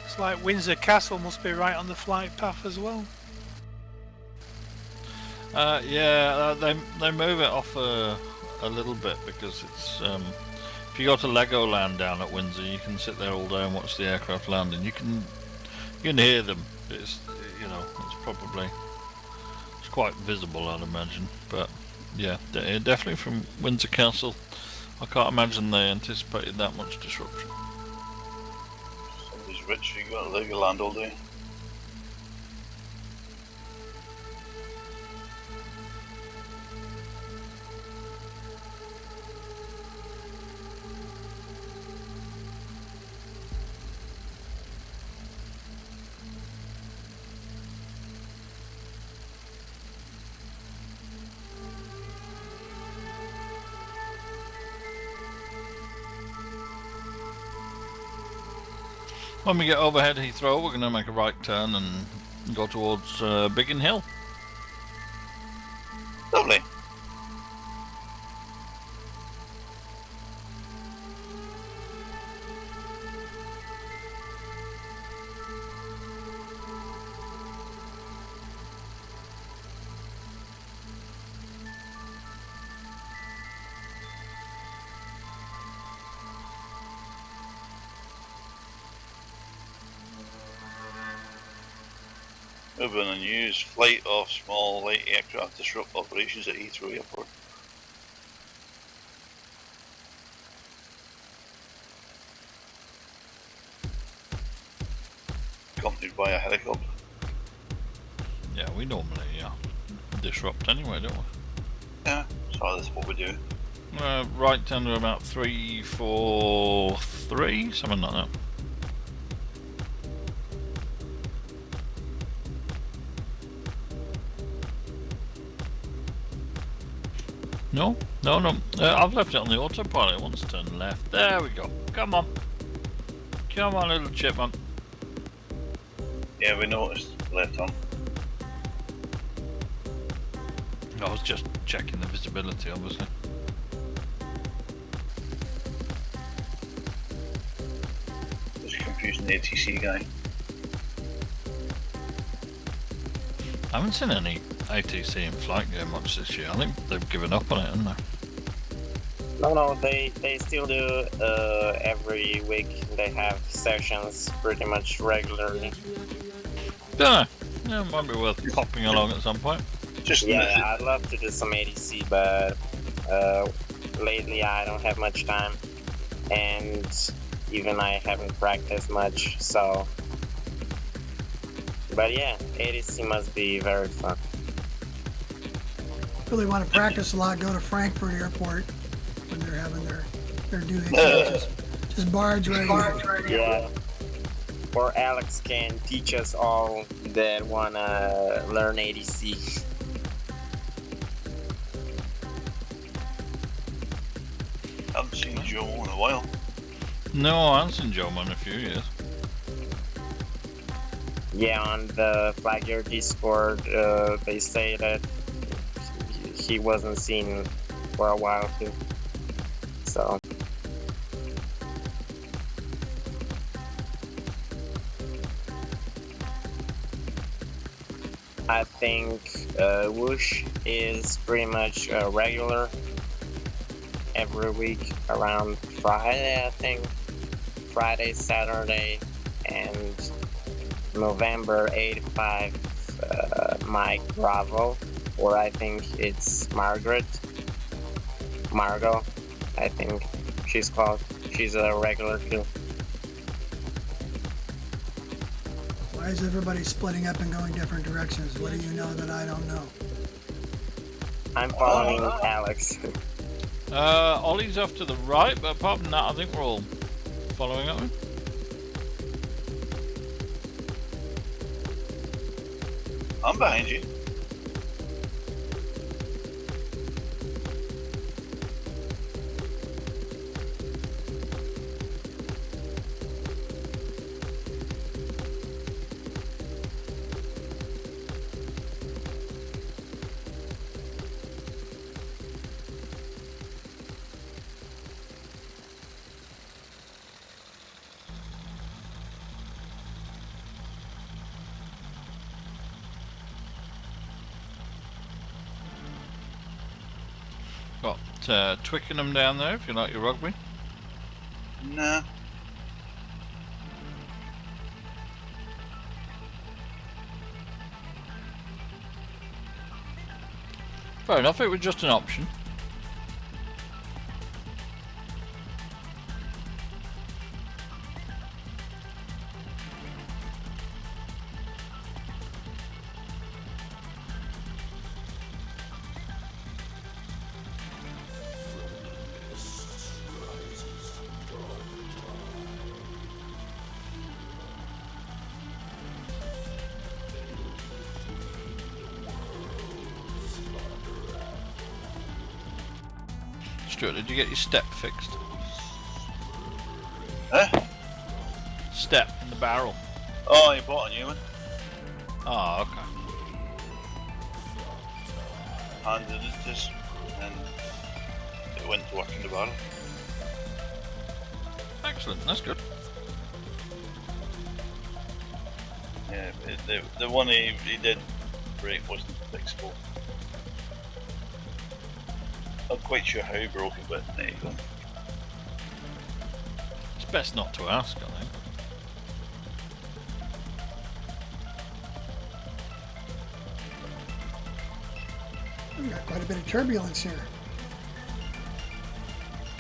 it's like Windsor Castle must be right on the flight path as well. They move it off a little bit because it's if you go to Legoland down at Windsor, you can sit there all day and watch the aircraft land, and you can hear them. It's it's quite visible, I'd imagine. But yeah, definitely from Windsor Castle, I can't imagine they anticipated that much disruption. Somebody's rich, you got to Legoland all day. When we get overhead Heathrow, we're going to make a right turn and go towards Biggin Hill. Lovely. Moving and use flight of small light aircraft disrupt operations at Heathrow Airport. Accompanied by a helicopter. Yeah, we normally disrupt anyway, don't we? Yeah, so that's what we do. Right down to about 343, something like that. No. I've left it on the autopilot. It wants to turn left. There we go. Come on, little chipmunk. Yeah, we noticed left on. I was just checking the visibility, obviously. Just confusing the ATC guy. I haven't seen any ATC in flight game much this year. I think they've given up on it, haven't they? No, they still do every week. They have sessions pretty much regularly. Yeah, it might be worth popping along at some point. Just Yeah, I'd love to do some ADC, but lately I don't have much time, and even I haven't practiced much, so. But yeah, ADC must be very fun. Really want to practice a lot, go to Frankfurt Airport when they're having their Or do they can't just barge right in? Yeah. Or Alex can teach us all that wanna learn ADC. I haven't seen Joe in a while. No, I haven't seen Joe in a few years. Yeah, on the FlightNight Discord, they say that he wasn't seen for a while too. So. I think Whoosh is pretty much regular every week around Friday, I think. Friday, Saturday, and November 85, Mike Bravo, or I think it's Margot, I think she's called. She's a regular too. Why is everybody splitting up and going different directions? What do you know that I don't know? I'm following Alex. Ollie's off to the right, but apart from that, I think we're all following up. I'm behind you. Got Twickenham down there if you like your rugby. Nah. Fair enough, it was just an option. Stuart, did you get your step fixed? Huh? Step in the barrel. Oh, you bought a new one. Oh, okay. Handed it just, and it went to work in the barrel. Excellent, that's good. Yeah, the one he did break wasn't fixable. Not quite sure how he broke it, but there you go. It's best not to ask, I think. We've got quite a bit of turbulence here.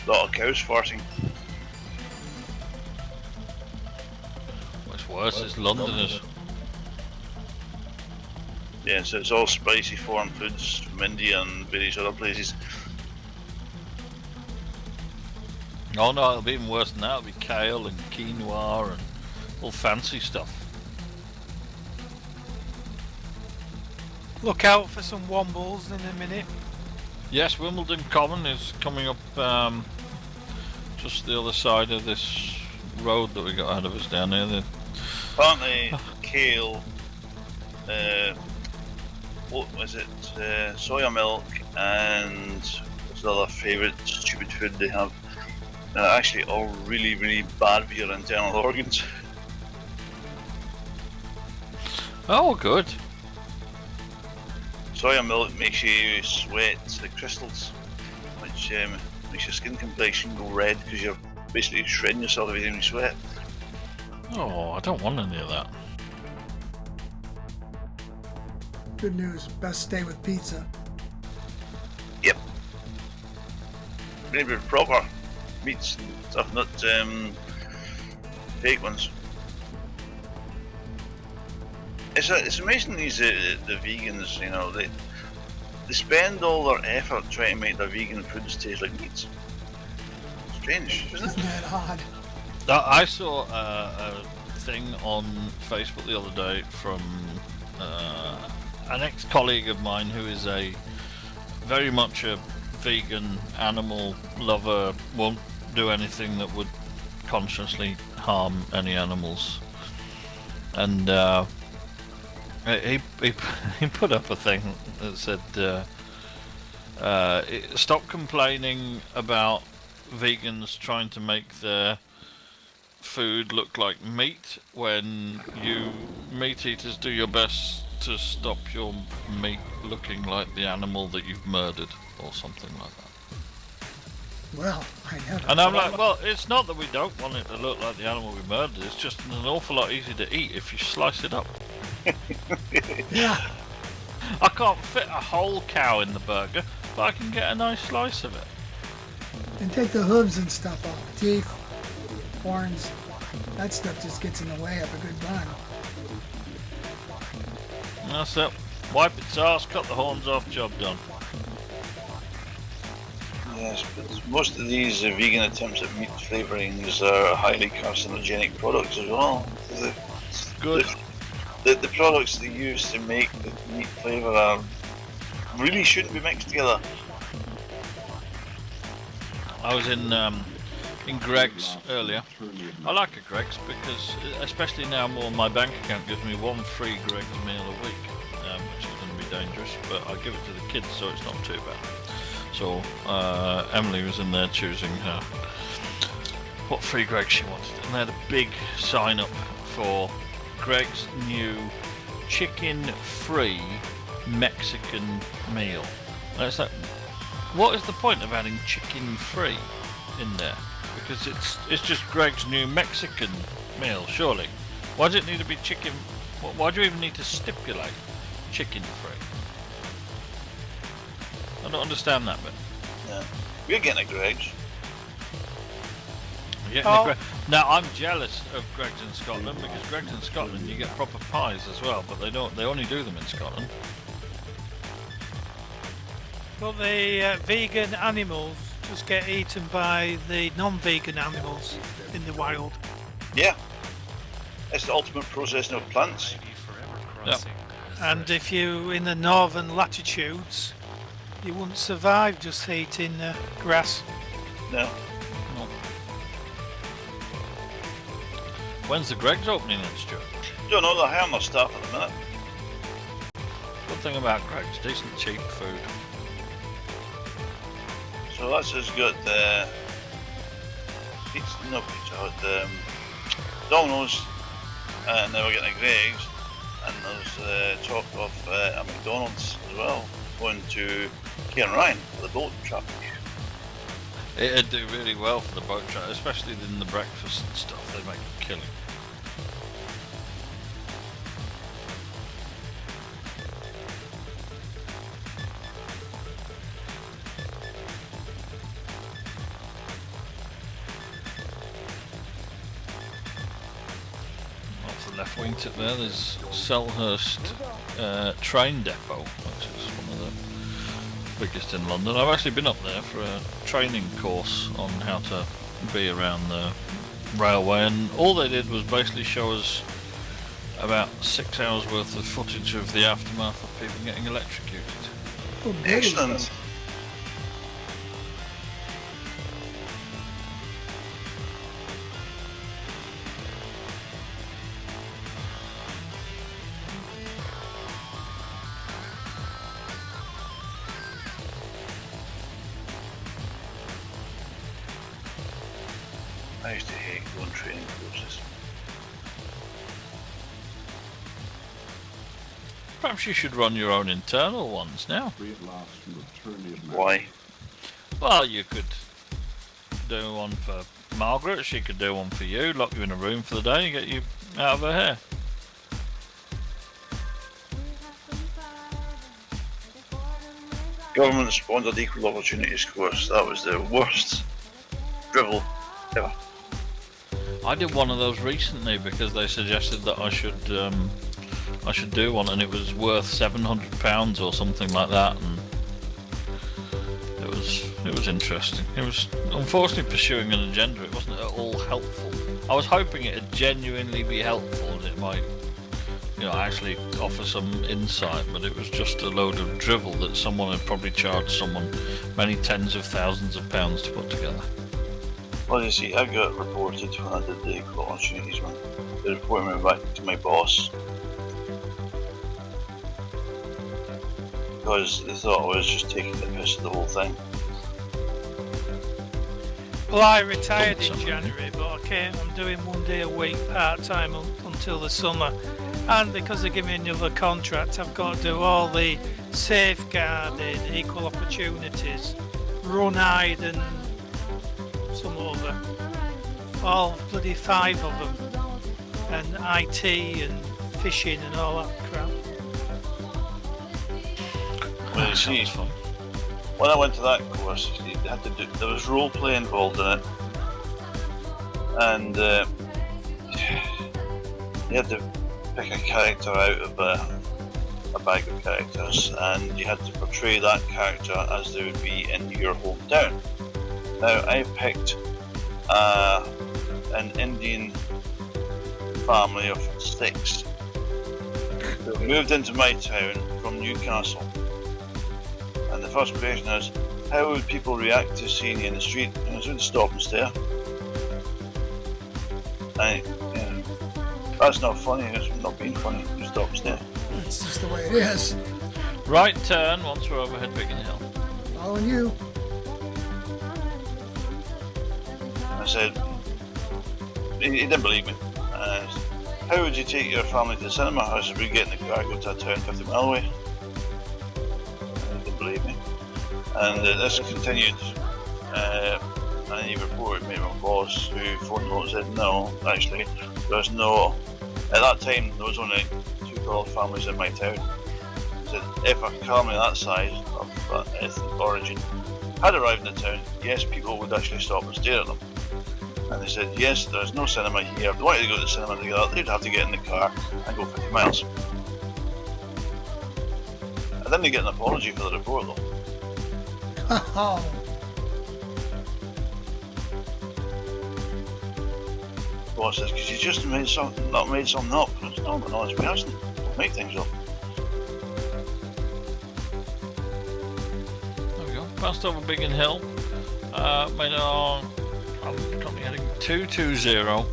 A lot of cows farting. What's worse is Londoners. Yeah, so it's all spicy foreign foods from India and various other places. Oh no, it'll be even worse than that. It'll be kale and quinoa and all fancy stuff. Look out for some wombles in a minute. Yes, Wimbledon Common is coming up just the other side of this road that we got ahead of us down here. Apparently, kale, what was it, soya milk, and what's the other favourite stupid food they have? Actually all really, really bad for your internal organs. Oh, good. Soya milk makes you sweat the crystals, which makes your skin complexion go red because you're basically shredding yourself every time you sweat. Oh, I don't want any of that. Good news. Best stay with pizza. Yep. Maybe proper meats and stuff, not fake ones. It's amazing these the vegans, you know, they spend all their effort trying to make their vegan foods taste like meats. strange, isn't it? Isn't that odd? I saw a thing on Facebook the other day from an ex-colleague of mine who is very much a vegan animal lover, won't do anything that would consciously harm any animals, and he put up a thing that said stop complaining about vegans trying to make their food look like meat when you meat eaters do your best to stop your meat looking like the animal that you've murdered, or something like that. Well, I never. And I'm like, well, it's not that we don't want it to look like the animal we murdered, it's just an awful lot easier to eat if you slice it up. Yeah. I can't fit a whole cow in the burger, but I can get a nice slice of it. And take the hooves and stuff off. Teeth, horns. That stuff just gets in the way of a good bun. That's it. Wipe its arse, cut the horns off, job done. Yes, but most of these vegan attempts at meat flavourings are highly carcinogenic products as well. Good. The products they use to make the meat flavour really shouldn't be mixed together. I was in Greg's earlier. I like a Greg's because, especially now, more my bank account gives me one free Greg's meal a week, which is going to be dangerous, but I give it to the kids, so it's not too bad. So Emily was in there choosing what free Greg's she wanted, and they had a big sign up for Greg's new chicken-free Mexican meal. And it's like, what is the point of adding chicken-free in there? Because it's just Greg's new Mexican meal, surely. Why does it need to be chicken? Why do you even need to stipulate chicken-free? I don't understand that bit. Yeah. We're getting a Greg's. Now I'm jealous of Greg's in Scotland, because Greg's in Scotland you get proper pies as well, but they only do them in Scotland. But the vegan animals just get eaten by the non-vegan animals in the wild. Yeah. It's the ultimate processing of plants. Yeah. And if you in the northern latitudes, you wouldn't survive just eating grass. No. When's the Greg's opening then, Stuart? Don't know, they're hiring their staff at the minute. Good thing about Greg's, decent cheap food. So that's just got Domino's, and then we're getting a Greg's, and there's talk of a McDonald's as well, going to Cairn Ryan for the boat traffic. It'd do really well for the boat traffic, especially in the breakfast and stuff. They make a killing. Off the left wing tip there, there's Selhurst train depot, which is one of the biggest in London. I've actually been up there for a training course on how to be around the railway, and all they did was basically show us about 6 hours worth of footage of the aftermath of people getting electrocuted. Oh, Excellent. I used to hate going training courses. Perhaps you should run your own internal ones now. Why? Well, you could do one for Margaret, she could do one for you, lock you in a room for the day and get you out of her hair. Government sponsored equal opportunities course. That was the worst drivel ever. I did one of those recently because they suggested that I should do one, and it was worth £700 or something like that, and it was It was interesting. It was unfortunately pursuing an agenda. It wasn't at all helpful. I was hoping it'd genuinely be helpful and it might, actually offer some insight, but it was just a load of drivel that someone had probably charged someone many tens of thousands of pounds to put together. Well, you see, I got reported when I did the equal opportunities one. They reported me back to my boss because they thought I was just taking the piss of the whole thing. Well, I retired in January, but I'm doing 1 day a week part-time until the summer. And because they give me another contract, I've got to do all the safeguarding, equal opportunities, run-hide and some other. All bloody 5 of them. And IT and fishing and all that crap. Well, you see, when I went to that course, you had to do, there was role play involved in it, and you had to pick a character out of a bag of characters, and you had to portray that character as they would be in your hometown. Now, I picked an Indian family of 6 who moved into my town from Newcastle. And the first question is, how would people react to seeing you in the street? And I was going to stop and stare. That's not funny, it's not being funny, you stop and stare. That's just the way it is. Right turn once we're overhead Biggin Hill. Following you. I said, he didn't believe me. How would you take your family to the cinema? I said, we get in the car, go to a town 50 miles away. He didn't believe me. And this continued, and then he reported me to my boss, who phoned him and said, no, actually, there's no, at that time there was only 2 Gulf families in my town. He said, if a family that size, of ethnic origin, had arrived in the town, yes, people would actually stop and stare at them. And they said, yes, there's no cinema here. If they wanted to go to the cinema together, they'd have to get in the car and go 50 miles. I didn't get an apology for the report though. Boss says, because you just made something up. I said, no, I'm an honest person. Don't make things up. There we go. Passed over Biggin Hill. Made I'm currently heading 220, and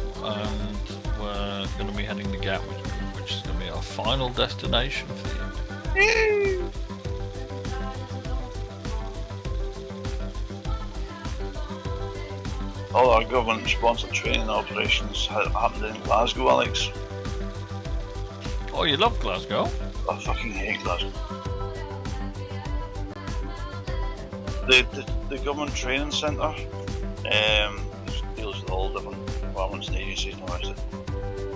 we're going to be heading to Gatwick, which is going to be our final destination for the evening. All our government-sponsored training operations happened in Glasgow, Alex. Oh, you love Glasgow? I fucking hate Glasgow. The government training centre deals with all different departments and agencies and all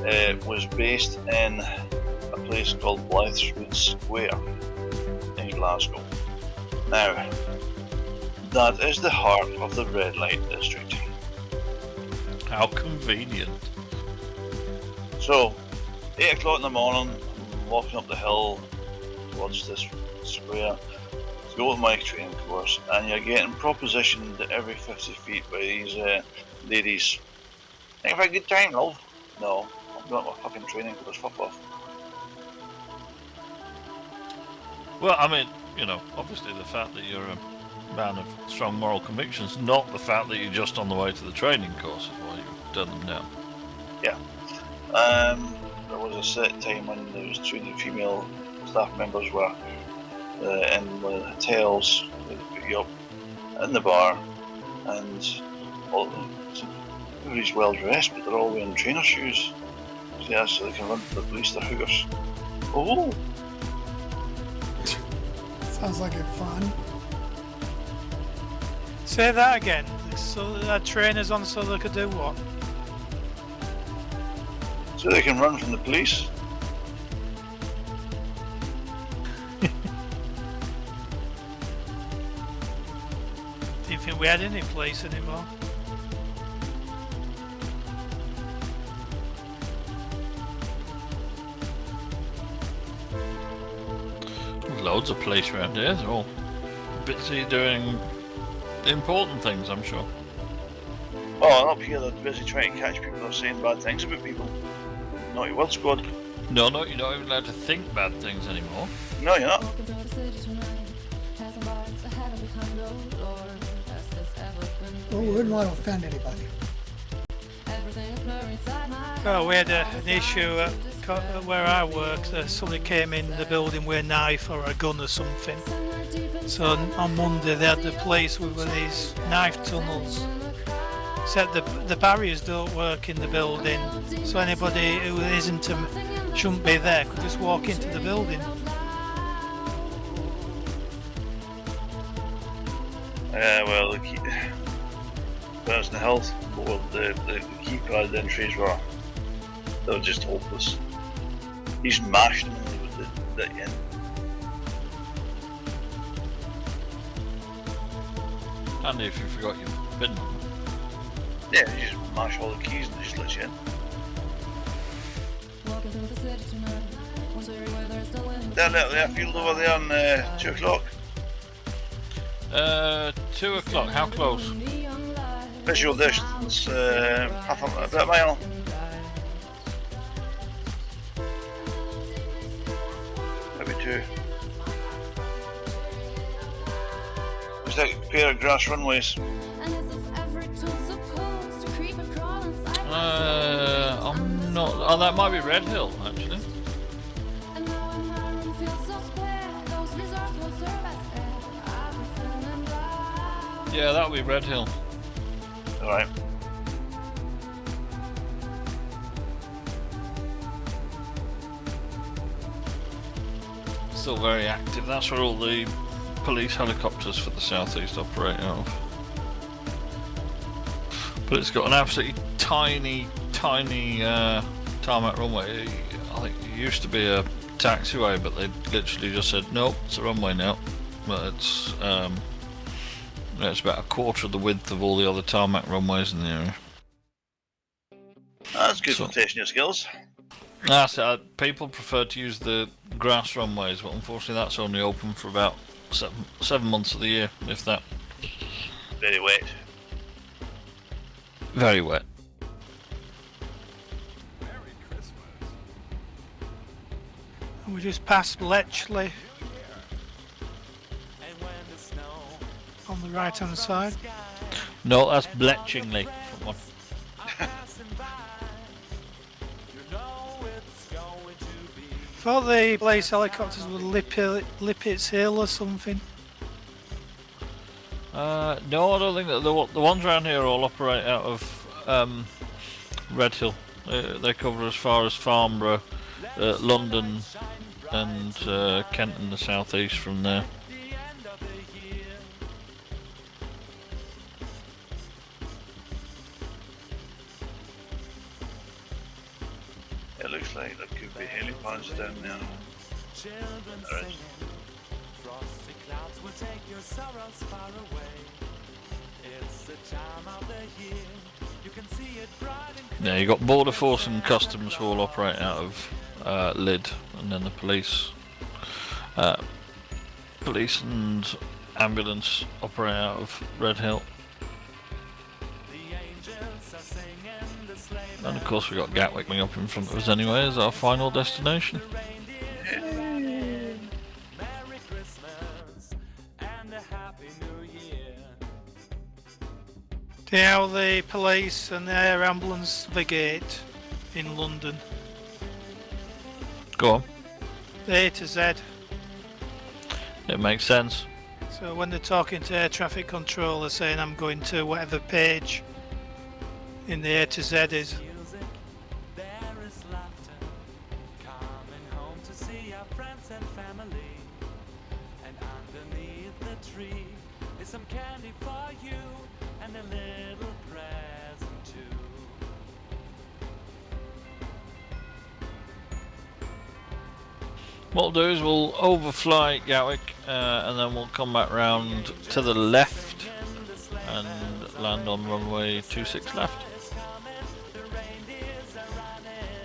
that. Was based in a place called Blythswood Square in Glasgow. Now, that is the heart of the red light district. How convenient. So, 8 o'clock in the morning, I'm walking up the hill towards this square to go to my training course, and you're getting propositioned every 50 feet by these ladies. Think I've had a good time, love? No, I'm going to my fucking training course, fuck off. Well, I mean, obviously the fact that you're a man of strong moral convictions, not the fact that you're just on the way to the training course is why you've done them now. Yeah. There was a set time when there was 2 new female staff members were in one of the hotels. They put you up in the bar, and everybody's well dressed, but they're all wearing trainer shoes. Yeah, so they can run to the police, they're hookers. Oh! Sounds like it's fun. Say that again. So they had trainers on so they could do what? So they can run from the police. Didn't think we had any police anymore. Loads of police around here. They're all busy doing important things, I'm sure. Oh, up here they're busy trying to catch people who are saying bad things about people. Naughty World Squad. No, you're not even allowed to think bad things anymore. No, you're not. Well, we wouldn't want to offend anybody. Oh, we had an issue at where I work. Somebody came in the building with a knife or a gun or something. So on Monday they had the police with these knife tunnels. Except the barriers don't work in the building, so anybody who shouldn't be there could just walk into the building. Well, the personal health, well, the keypad entries they were just hopeless. You just mashed them with the end. And if you forgot your PIN number. Yeah, you just mash all the keys and it just lets you in. Down at the airfield over there on 2 o'clock. 2 o'clock, how close? Visual distance, about a mile. Maybe 2. It's like a pair of grass runways. I'm not. Oh, that might be Red Hill, actually. Yeah, that'll be Red Hill. Alright. Still very active. That's where all the police helicopters for the southeast operate out of. But it's got an absolutely tiny tarmac runway. I think it used to be a taxiway, but they literally just said nope, it's a runway now. But it's about a quarter of the width of all the other tarmac runways in the area. That's good for testing your skills. That's it. People prefer to use the grass runways, but unfortunately that's only open for about 7 months of the year, if that. Very wet. Very wet. And we just passed Bletchley on the right hand side. No, that's Bletchingly. From one. Thought the police helicopters would Lippets Hill or something. No, I don't think that the ones around here all operate out of Red Hill. They cover as far as Farnborough, London, and Kent in the southeast from there. It looks like there could be helipads down there. There is. Yeah, you got Border Force and Customs who all operate out of Lyd, and then the police and ambulance operate out of Red Hill. And of course we got Gatwick coming up in front of us anyway as our final destination. Do you know how the police and the air ambulance navigate in London? Go on. The A to Z. It makes sense. So when they're talking to air traffic control, they're saying I'm going to whatever page in the A to Z is. What we'll do is we'll overfly Gatwick and then we'll come back round to the left and land on runway 26 left.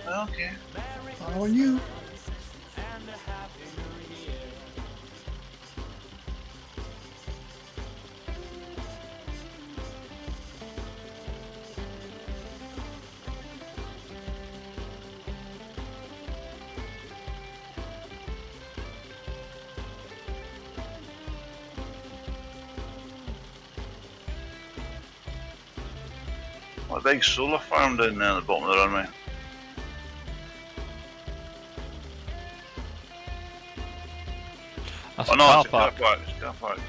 Okay. Following you. What a big solar farm down there at the bottom of the runway. That's Oh a no, car it's a car park. park. It's a car park.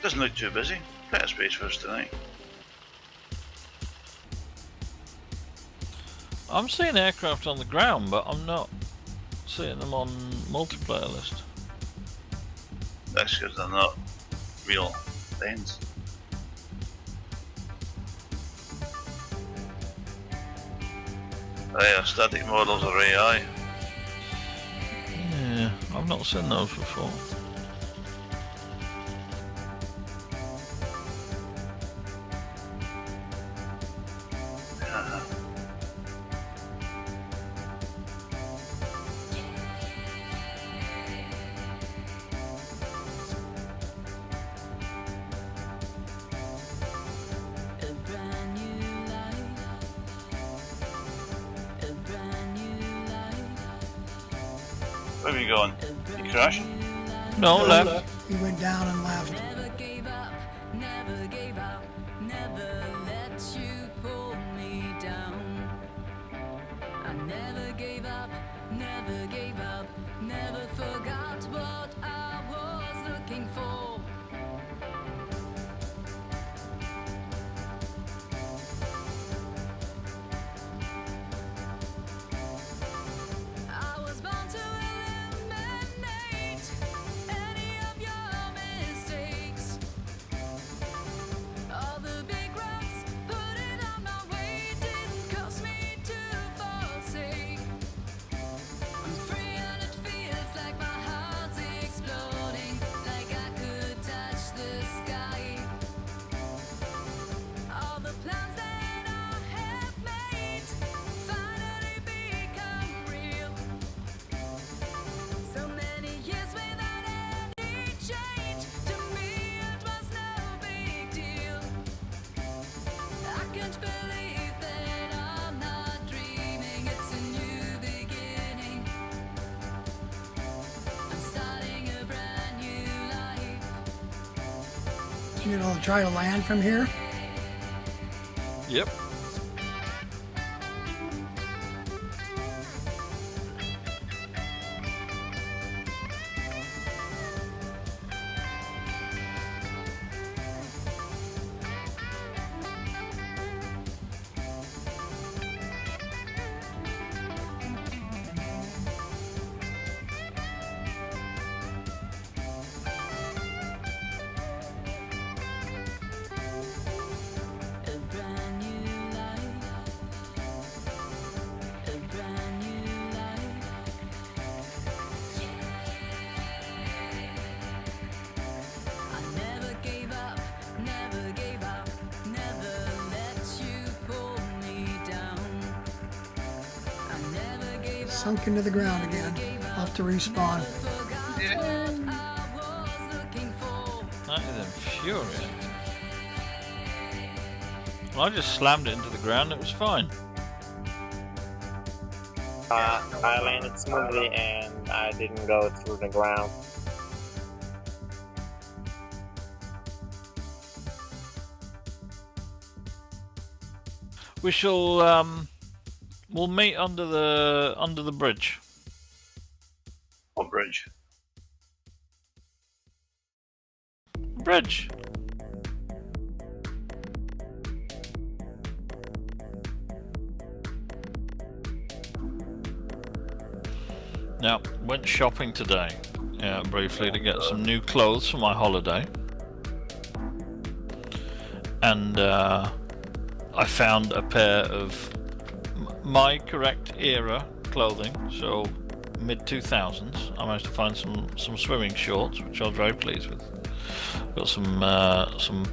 Doesn't look too busy. Plenty of space for us tonight. I'm seeing aircraft on the ground, but I'm not seeing them on multiplayer list. That's because they're not real planes. They are static models of AI. Yeah, I've not seen those before. Where are you going? You crashing? No, left. He went down and left. Never gave up, never gave up, never let you pull me down. I never gave up, never gave up, never forgot what I was looking for. I was born to eliminate any of your mistakes. All the big rocks put it on my way didn't cause me to forsake. I'm free and it feels like my heart's exploding, like I could touch the sky. All the plans that I have made finally become real. So many years without any change, to me it was no big deal. I can't believe that I'm not dreaming, it's a new beginning. I'm starting a brand new life. You know, try to land from here. Yep. A brand new life. A brand new life. I never gave up, never gave up, never let you pull me down. I never gave up. Sunk into the ground again. Off to respawn. Forgot what I was looking for. That is infuriating. Well, I just slammed it into the ground, it was fine. I landed smoothly and I didn't go through the ground. We shall we'll meet under the bridge. What bridge? Bridge. Now, went shopping today, briefly to get some new clothes for my holiday, and I found a pair of my correct era clothing, so mid-2000s. I managed to find some swimming shorts, which I was very pleased with. Got some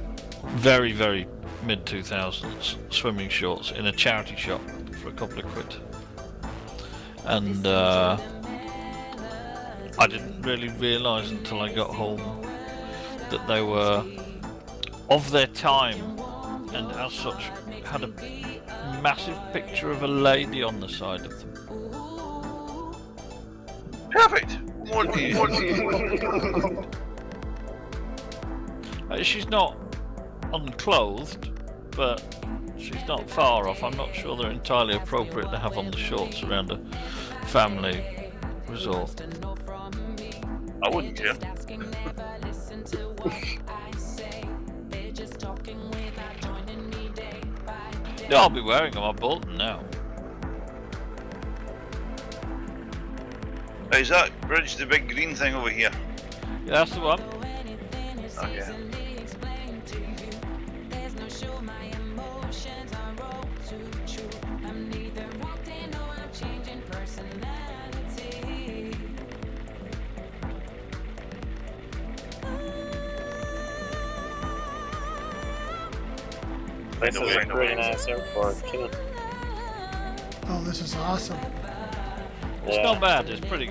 very mid-2000s swimming shorts in a charity shop for a couple of quid, and I didn't really realise until I got home that they were of their time and as such had a massive picture of a lady on the side of them. Perfect. More do you? She's not unclothed, but she's not far off. I'm not sure they're entirely appropriate to have on the shorts around a family resort. I wouldn't care. Yeah, I'll be wearing them. I'm Bolton now. Is that bridge the big green thing over here? Yeah, that's the one. Okay. This is a pretty nice airport too. Oh, this is awesome. It's not bad. It's pretty.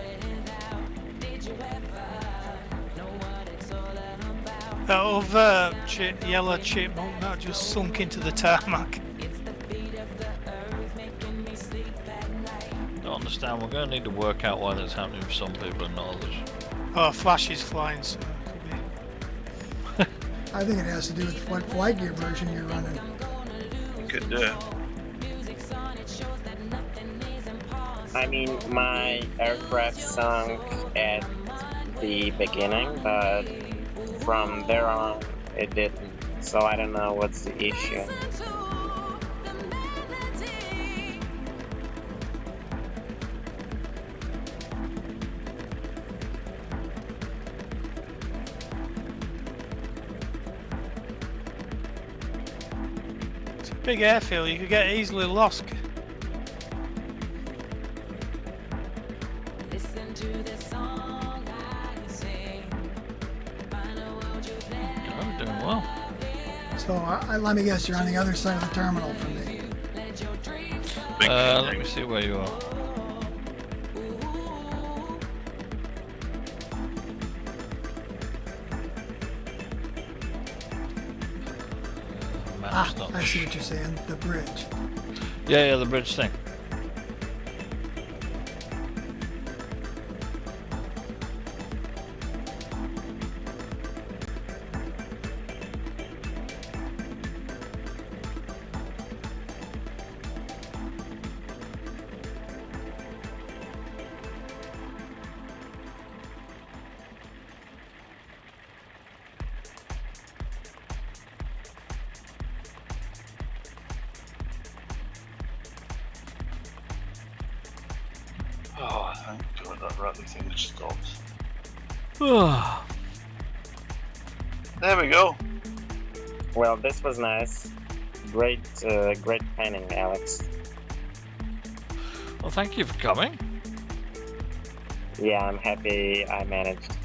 That other yellow chipmunk that just sunk into the tarmac. Don't understand. We're going to need to work out why that's happening for some people and not others. Oh, Flash is flying, so it could be. I think it has to do with what flight gear version you're running. Could do. I mean, my aircraft sunk at the beginning, but from there on, it didn't. So I don't know what's the issue. It's a big airfield, you could get easily lost. I'm doing well. So let me guess, you're on the other side of the terminal from me. Let me see where you are. Map's not I see what you're saying. The bridge. Yeah, the bridge thing. Oh, thank God that ratty thing has stopped. There we go. Well, this was nice. Great painting, Alex. Well, thank you for coming. Yeah, I'm happy I managed.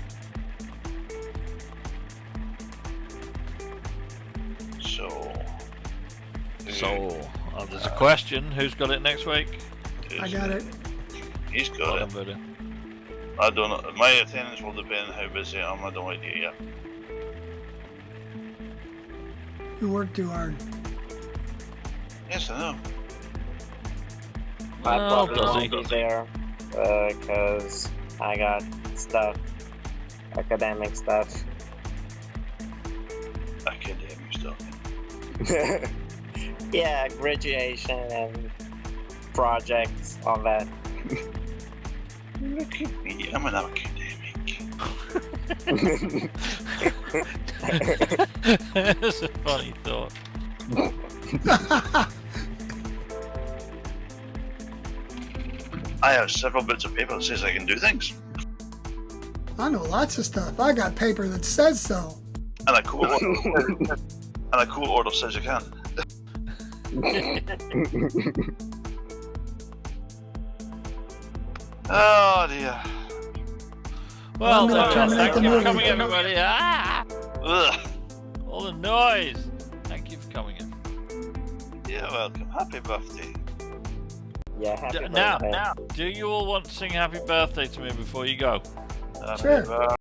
So, there's a question. Who's got it next week? I got it. He's got it. Buddy. I don't know. My attendance will depend on how busy I am. I don't idea yet. You work too hard. Yes, I know. I Well, probably does won't he? be there because I got stuff, academic stuff. Academic stuff. Yeah, graduation and projects, all that. Look at me. I'm an academic. That's a funny thought. I have several bits of paper that says I can do things. I know lots of stuff. I got paper that says so. And a court order. And a court order says you can't. Oh dear. Well, I'm gonna there we are. terminate Thank the you for movie. coming, everybody. Ah! Ugh. All the noise. Thank you for coming in. You're welcome. Happy birthday. Yeah, happy Now, birthday. do you all want to sing happy birthday to me before you go? Happy Sure. birthday.